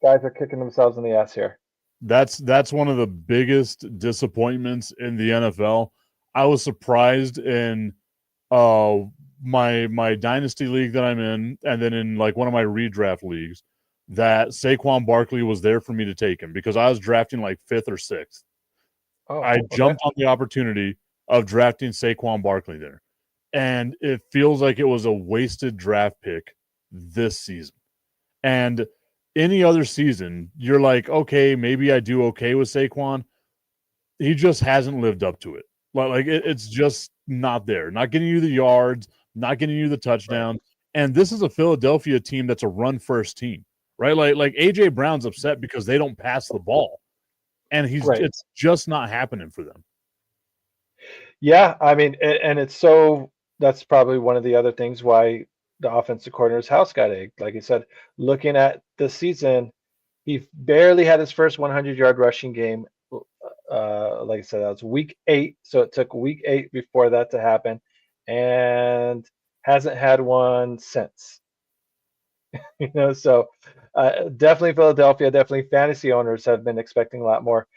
Speaker 1: guys are kicking themselves in the ass here?
Speaker 4: That's one of the biggest disappointments in the NFL. I was surprised in my dynasty league that I'm in, and then in like one of my redraft leagues, that Saquon Barkley was there for me to take him, because I was drafting like 5th or 6th. I jumped on the opportunity of drafting Saquon Barkley there. And it feels like it was a wasted draft pick this season. And any other season, you're like, okay, maybe I do okay with Saquon. He just hasn't lived up to it. Like it's just not there. Not getting you the yards, not getting you the touchdowns. Right. And this is a Philadelphia team that's a run-first team, right? Like A.J. Brown's upset because they don't pass the ball. And it's just not happening for them.
Speaker 1: Yeah, I mean, and that's probably one of the other things why the offensive coordinator's house got egged. Like I said, looking at the season, he barely had his first 100-yard rushing game. Like I said, that was week 8, so it took week 8 before that to happen, and hasn't had one since. So definitely Philadelphia, definitely fantasy owners have been expecting a lot more.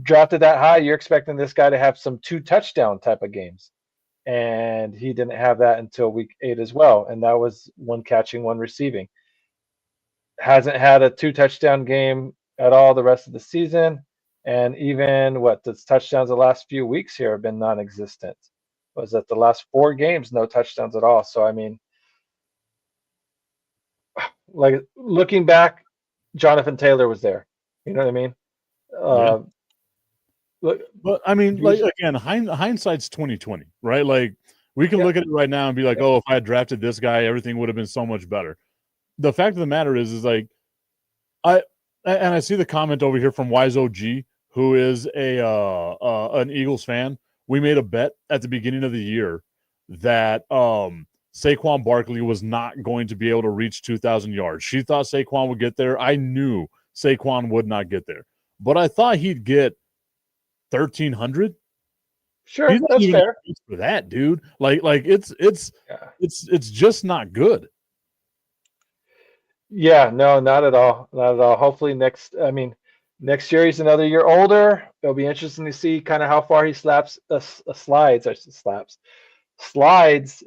Speaker 1: Drafted that high, you're expecting this guy to have some 2-touchdown type of games. And he didn't have that until week 8 as well. And that was 1 catching, 1 receiving. Hasn't had a 2-touchdown game at all the rest of the season. And even the touchdowns the last few weeks here have been non-existent. Was that the last 4 games, no touchdowns at all. So, I mean, like looking back, Jonathan Taylor was there. You know what I mean?
Speaker 4: But I mean, like, again, hindsight's 20/20, right? Like, We can
Speaker 1: Yep.
Speaker 4: look at it right now and be like, oh, if I had drafted this guy, everything would have been so much better. The fact of the matter is like, I see the comment over here from Wise OG, who is an Eagles fan. We made a bet at the beginning of the year that Saquon Barkley was not going to be able to reach 2,000 yards. She thought Saquon would get there. I knew Saquon would not get there, but I thought he'd get 1,300.
Speaker 1: Sure,
Speaker 4: He's not
Speaker 1: that's
Speaker 4: even
Speaker 1: fair.
Speaker 4: for that, dude. Like it's just not good.
Speaker 1: Yeah, no, not at all. Not at all. Hopefully next year he's another year older. It'll be interesting to see kind of how far he slides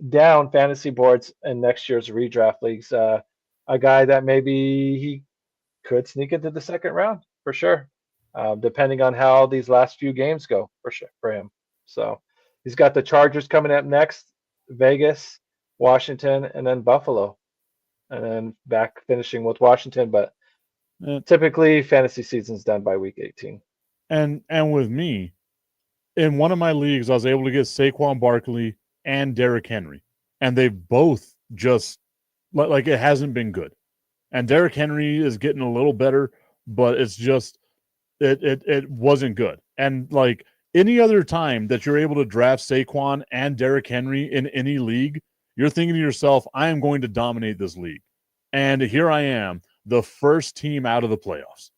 Speaker 1: down fantasy boards in next year's redraft leagues. A guy that maybe he could sneak into the second round for sure, depending on how these last few games go for sure for him. So he's got the Chargers coming up next, Vegas, Washington, and then Buffalo, and then back finishing with Washington. But typically, fantasy season's done by week 18.
Speaker 4: And with me, in one of my leagues, I was able to get Saquon Barkley and Derrick Henry, and they both just like it hasn't been good. And Derrick Henry is getting a little better, but it's just it wasn't good. And like any other time that you're able to draft Saquon and Derrick Henry in any league, you're thinking to yourself, I am going to dominate this league. And here I am, the first team out of the playoffs.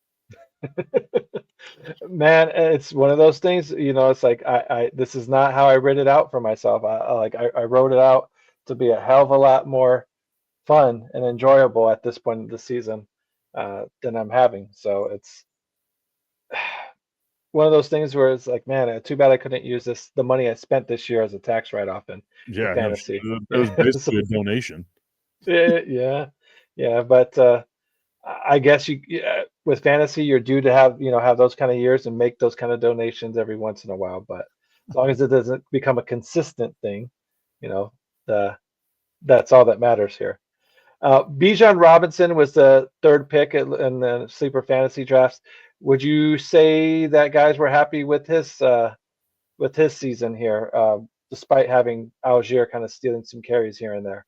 Speaker 1: Man, it's one of those things, it's like I this is not how I wrote it out for myself. I wrote it out to be a hell of a lot more fun and enjoyable at this point in the season than I'm having. So it's one of those things where it's like, man, too bad I couldn't use the money I spent this year as a tax write-off in fantasy.
Speaker 4: It was basically a donation.
Speaker 1: Yeah, but I guess with fantasy, you're due to have those kind of years and make those kind of donations every once in a while. But as long as it doesn't become a consistent thing, that's all that matters here. Bijan Robinson was the third pick in the sleeper fantasy drafts. Would you say that guys were happy with his season here, despite having Algier kind of stealing some carries here and there?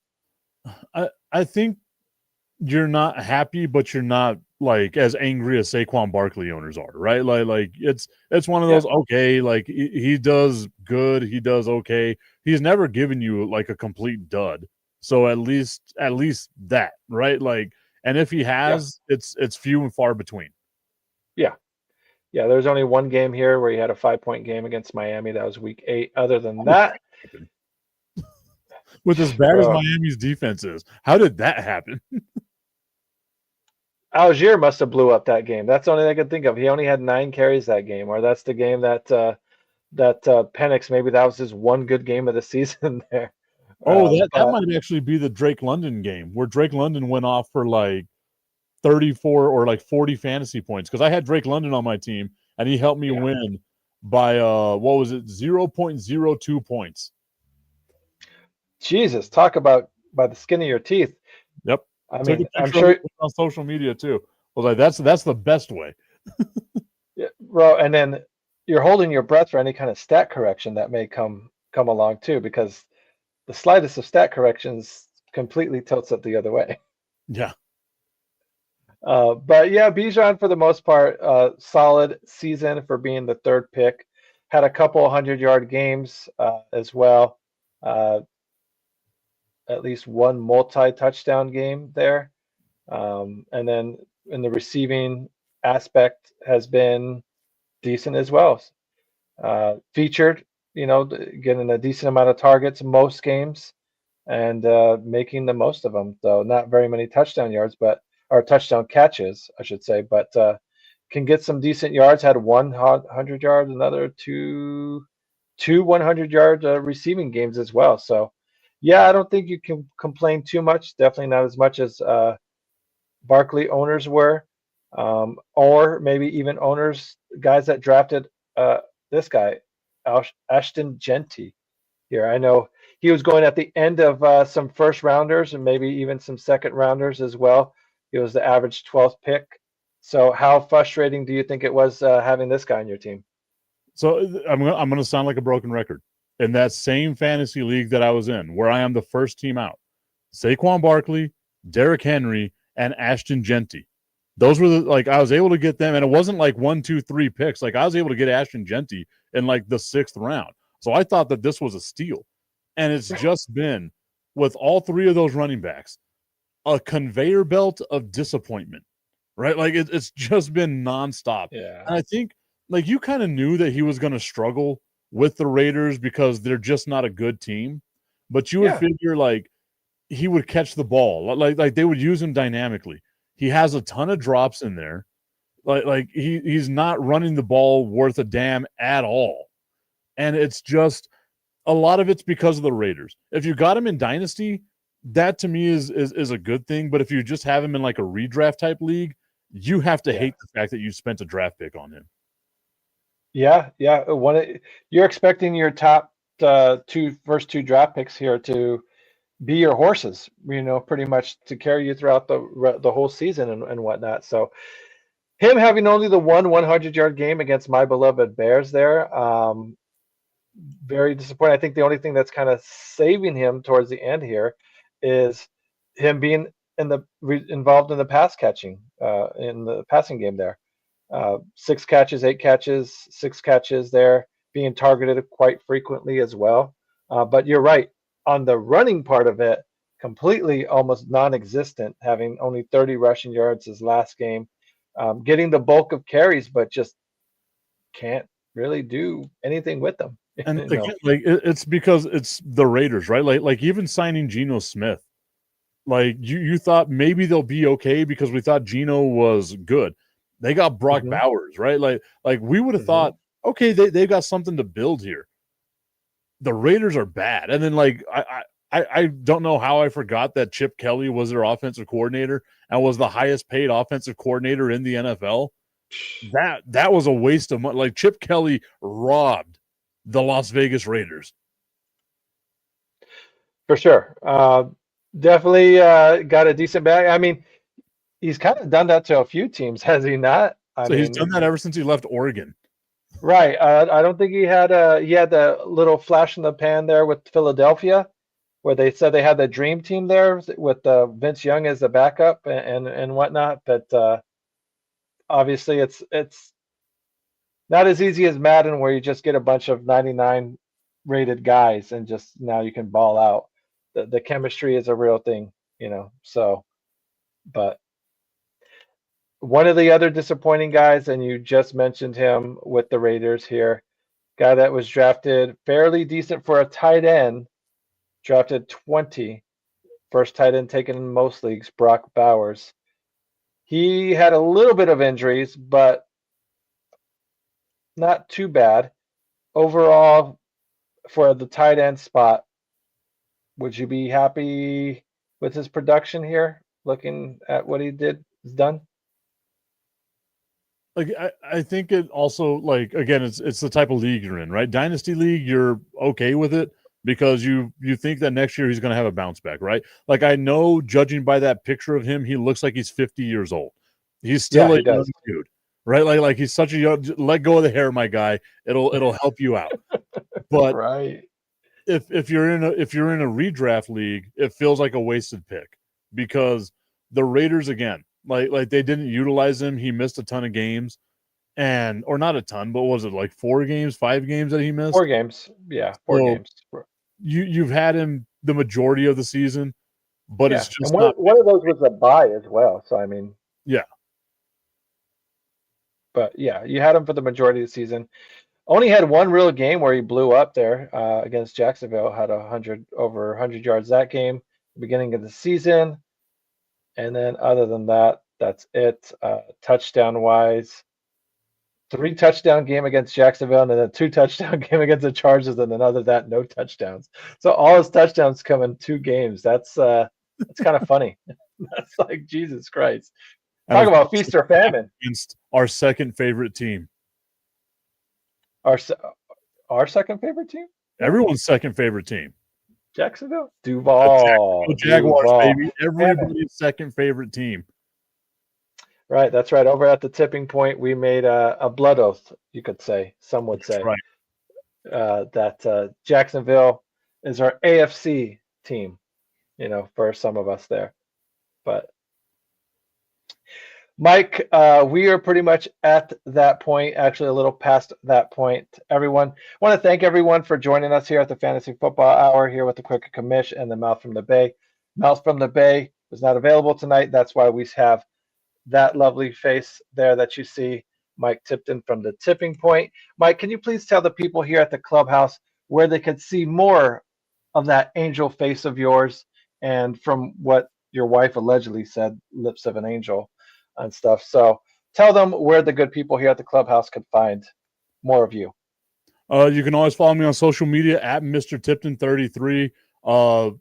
Speaker 4: I think you're not happy, but you're not like as angry as Saquon Barkley owners are, right? Like it's one of those, okay, like he does good, he does okay. He's never given you like a complete dud. So at least that, right? Like, and if he has, it's few and far between.
Speaker 1: Yeah, there's only one game here where he had a 5-point game against Miami. That was week 8. Other than that,
Speaker 4: with as bad as Miami's defense is, how did that happen?
Speaker 1: Algier must have blew up that game. That's the only thing I could think of. He only had 9 carries that game, or that's the game that Penix, maybe that was his one good game of the season there.
Speaker 4: Oh, that might actually be the Drake London game where Drake London went off for like 34 or like 40 fantasy points, because I had Drake London on my team and he helped me win by 0.02 points.
Speaker 1: Jesus, talk about by the skin of your teeth.
Speaker 4: Yep.
Speaker 1: I mean, I'm sure
Speaker 4: on social media too. I was like, that's the best way.
Speaker 1: Yeah, bro, and then you're holding your breath for any kind of stat correction that may come along too, because the slightest of stat corrections completely tilts it the other way.
Speaker 4: Yeah.
Speaker 1: But yeah, Bijan for the most part, solid season for being the third pick. Had a couple 100-yard games as well. At least one multi-touchdown game there. And then in the receiving aspect has been decent as well. Featured, getting a decent amount of targets most games and making the most of them. So not very many touchdown yards, or touchdown catches, I should say, but can get some decent yards. Had 100 yards, another two 100-yard receiving games as well. So, yeah, I don't think you can complain too much. Definitely not as much as Barkley owners were, or maybe even guys that drafted this guy, Ashton Genty. Here, I know he was going at the end of some first rounders and maybe even some second rounders as well. He was the average 12th pick. So how frustrating do you think it was having this guy on your team?
Speaker 4: So I'm going to sound like a broken record. in that same fantasy league that I was in, where I am the first team out. Saquon Barkley, Derrick Henry, and Ashton Genty. Those were I was able to get them, and it wasn't like 1, 2, 3 picks. Like I was able to get Ashton Genty in like the 6th round. So I thought that this was a steal. And it's just been, with all 3 of those running backs, a conveyor belt of disappointment, right? Like it's just been nonstop.
Speaker 1: Yeah.
Speaker 4: And I think like you kind of knew that he was going to struggle with the Raiders because they're just not a good team. But you would figure like he would catch the ball. Like they would use him dynamically. He has a ton of drops in there. Like he's not running the ball worth a damn at all. And it's just a lot of it's because of the Raiders. If you got him in Dynasty, that to me is a good thing. But if you just have him in like a redraft type league, you have to hate the fact that you spent a draft pick on him.
Speaker 1: Yeah. You're expecting your top first two draft picks here to be your horses, pretty much to carry you throughout the whole season and whatnot. So him having only the 100-yard game against my beloved Bears there, very disappointing. I think the only thing that's kind of saving him towards the end here is him being involved in the pass catching, in the passing game there. 6 catches, 8 catches, 6 catches there, being targeted quite frequently as well. But you're right. On the running part of it, completely almost non-existent, having only 30 rushing yards his last game, getting the bulk of carries, but just can't really do anything with them.
Speaker 4: And again, it's because it's the Raiders, right? Like even signing Geno Smith, like you thought maybe they'll be okay because we thought Geno was good. They got Brock Bowers, right? Like we would have thought, okay, they've got something to build here. The Raiders are bad. And then I don't know how I forgot that Chip Kelly was their offensive coordinator and was the highest paid offensive coordinator in the NFL. That was a waste of money. Like Chip Kelly robbed the Las Vegas Raiders.
Speaker 1: For sure. Definitely got a decent bag. I mean, he's kind of done that to a few teams, has he not?
Speaker 4: He's done that ever since he left Oregon.
Speaker 1: Right. I don't think he had the little flash in the pan there with Philadelphia, where they said they had the dream team there with Vince Young as the backup and whatnot. But obviously, it's not as easy as Madden, where you just get a bunch of 99 rated guys and just now you can ball out. The chemistry is a real thing, So, but one of the other disappointing guys, and you just mentioned him with the Raiders here, guy that was drafted fairly decent for a tight end, drafted 20, first tight end taken in most leagues, Brock Bowers. He had a little bit of injuries, but not too bad. Overall, for the tight end spot, would you be happy with his production here, looking at what he's done?
Speaker 4: Like I think it also, like, again, it's the type of league you're in, right? Dynasty league, you're okay with it because you think that next year he's going to have a bounce back, right? Like I know, judging by that picture of him, he looks like he's 50 years old. He's still a young dude, right? Like he's such a young. Let go of the hair, my guy. It'll help you out. But
Speaker 1: right,
Speaker 4: if you're in a redraft league, it feels like a wasted pick because the Raiders, again, like they didn't utilize him. He missed a ton of games, or not a ton, but was it like 4 games, 5 games that he missed?
Speaker 1: 4 games, yeah, 4 games.
Speaker 4: You've had him the majority of the season, but it's just
Speaker 1: and one of those was a bye as well. So I mean,
Speaker 4: yeah.
Speaker 1: But yeah, you had him for the majority of the season. Only had one real game where he blew up there against Jacksonville. Had over 100 yards that game, beginning of the season. And then other than that, that's it. Touchdown wise, 3 touchdown game against Jacksonville, and then a 2 touchdown game against the Chargers, and then other than that, no touchdowns. So all his touchdowns come in 2 games. That's kind of funny. That's like Jesus Christ. Talk about feast or famine.
Speaker 4: Against our second favorite team.
Speaker 1: Our second favorite team?
Speaker 4: Everyone's second favorite team.
Speaker 1: Jacksonville? Duval.
Speaker 4: Jaguars,
Speaker 1: Duval.
Speaker 4: baby. Everybody's second favorite team.
Speaker 1: Right, that's right. Over at the tipping point, we made a blood oath, you could say. Some would say.
Speaker 4: Right.
Speaker 1: that Jacksonville is our AFC team, for some of us there. But Mike, we are pretty much at that point, actually a little past that point. Everyone, I want to thank everyone for joining us here at the Fantasy Football Hour here with the Quick Commish and the Mouth from the Bay. Mouth from the Bay was not available tonight. That's why we have that lovely face there that you see, Mike Tipton from the Tipping Point. Mike, can you please tell the people here at the Clubhouse where they could see more of that angel face of yours, and from what your wife allegedly said, lips of an angel and stuff. So tell them where the good people here at the Clubhouse could find more of you.
Speaker 4: You can always follow me on social media at Mr. Tipton33.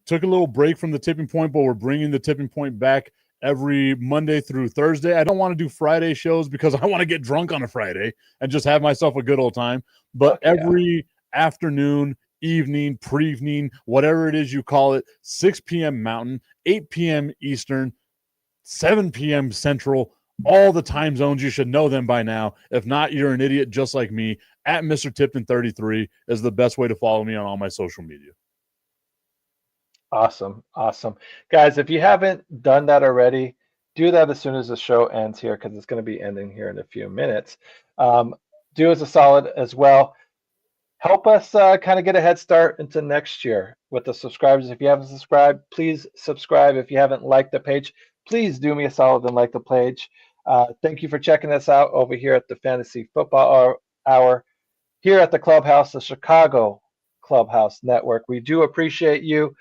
Speaker 4: Took a little break from the Tipping Point, but we're bringing the Tipping Point back every Monday through Thursday. I don't want to do Friday shows because I want to get drunk on a Friday and just have myself a good old time. But every afternoon, evening, pre-evening, whatever it is you call it, 6 p.m. Mountain, 8 p.m. Eastern, 7 p.m. Central, all the time zones. You should know them by now. If not, you're an idiot just like me. At Mr. Tipton33 is the best way to follow me on all my social media.
Speaker 1: Awesome. Guys, if you haven't done that already, do that as soon as the show ends here, because it's going to be ending here in a few minutes. Do us a solid as well. Help us kind of get a head start into next year with the subscribers. If you haven't subscribed, please subscribe. If you haven't liked the page, please do me a solid and like the page. Thank you for checking us out over here at the Fantasy Football Hour here at the Clubhouse, the Chicago Clubhouse Network. We do appreciate you.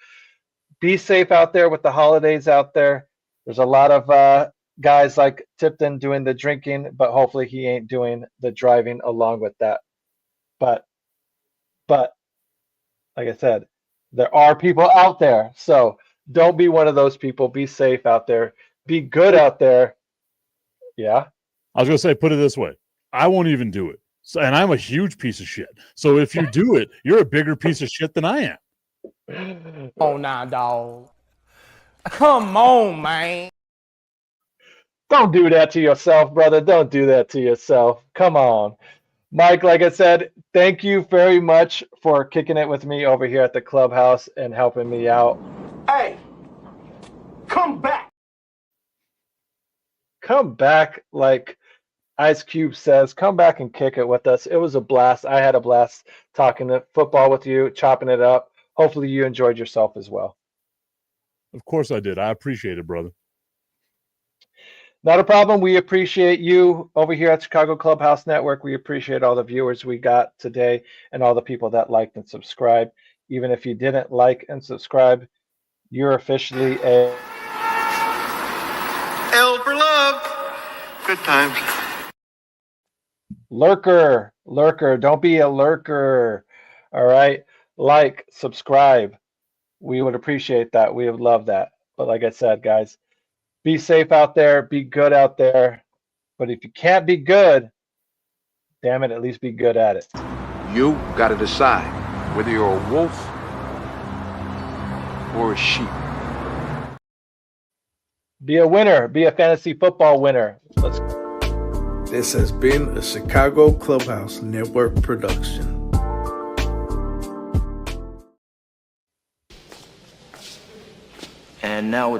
Speaker 1: Be safe out there with the holidays out there. There's a lot of guys like Tipton doing the drinking, but hopefully he ain't doing the driving along with that. But like I said, there are people out there. So don't be one of those people. Be safe out there. Be good out there. Yeah.
Speaker 4: I was going to say, put it this way. I won't even do it. So, and I'm a huge piece of shit. So if you do it, you're a bigger piece of shit than I am.
Speaker 5: Oh, nah, dog. Come on, man.
Speaker 1: Don't do that to yourself, brother. Don't do that to yourself. Come on. Mike, like I said, thank you very much for kicking it with me over here at the Clubhouse and helping me out.
Speaker 5: Hey, come back.
Speaker 1: Come back, like Ice Cube says. Come back and kick it with us. It was a blast. I had a blast talking football with you, chopping it up. Hopefully you enjoyed yourself as well.
Speaker 4: Of course I did. I appreciate it, brother.
Speaker 1: Not a problem. We appreciate you over here at Chicago Clubhouse Network. We appreciate all the viewers we got today and all the people that liked and subscribed. Even if you didn't like and subscribe, you're officially a
Speaker 2: L for love. Good times.
Speaker 1: lurker. Don't be a lurker. All right. Like, subscribe. We would appreciate that. We would love that. But like I said, guys, be safe out there. Be good out there. But if you can't be good, damn it, at least be good at it.
Speaker 2: You got to decide whether you're a wolf or a sheep.
Speaker 1: Be a winner. Be a fantasy football winner.
Speaker 6: This has been a Chicago Clubhouse Network production.
Speaker 7: And now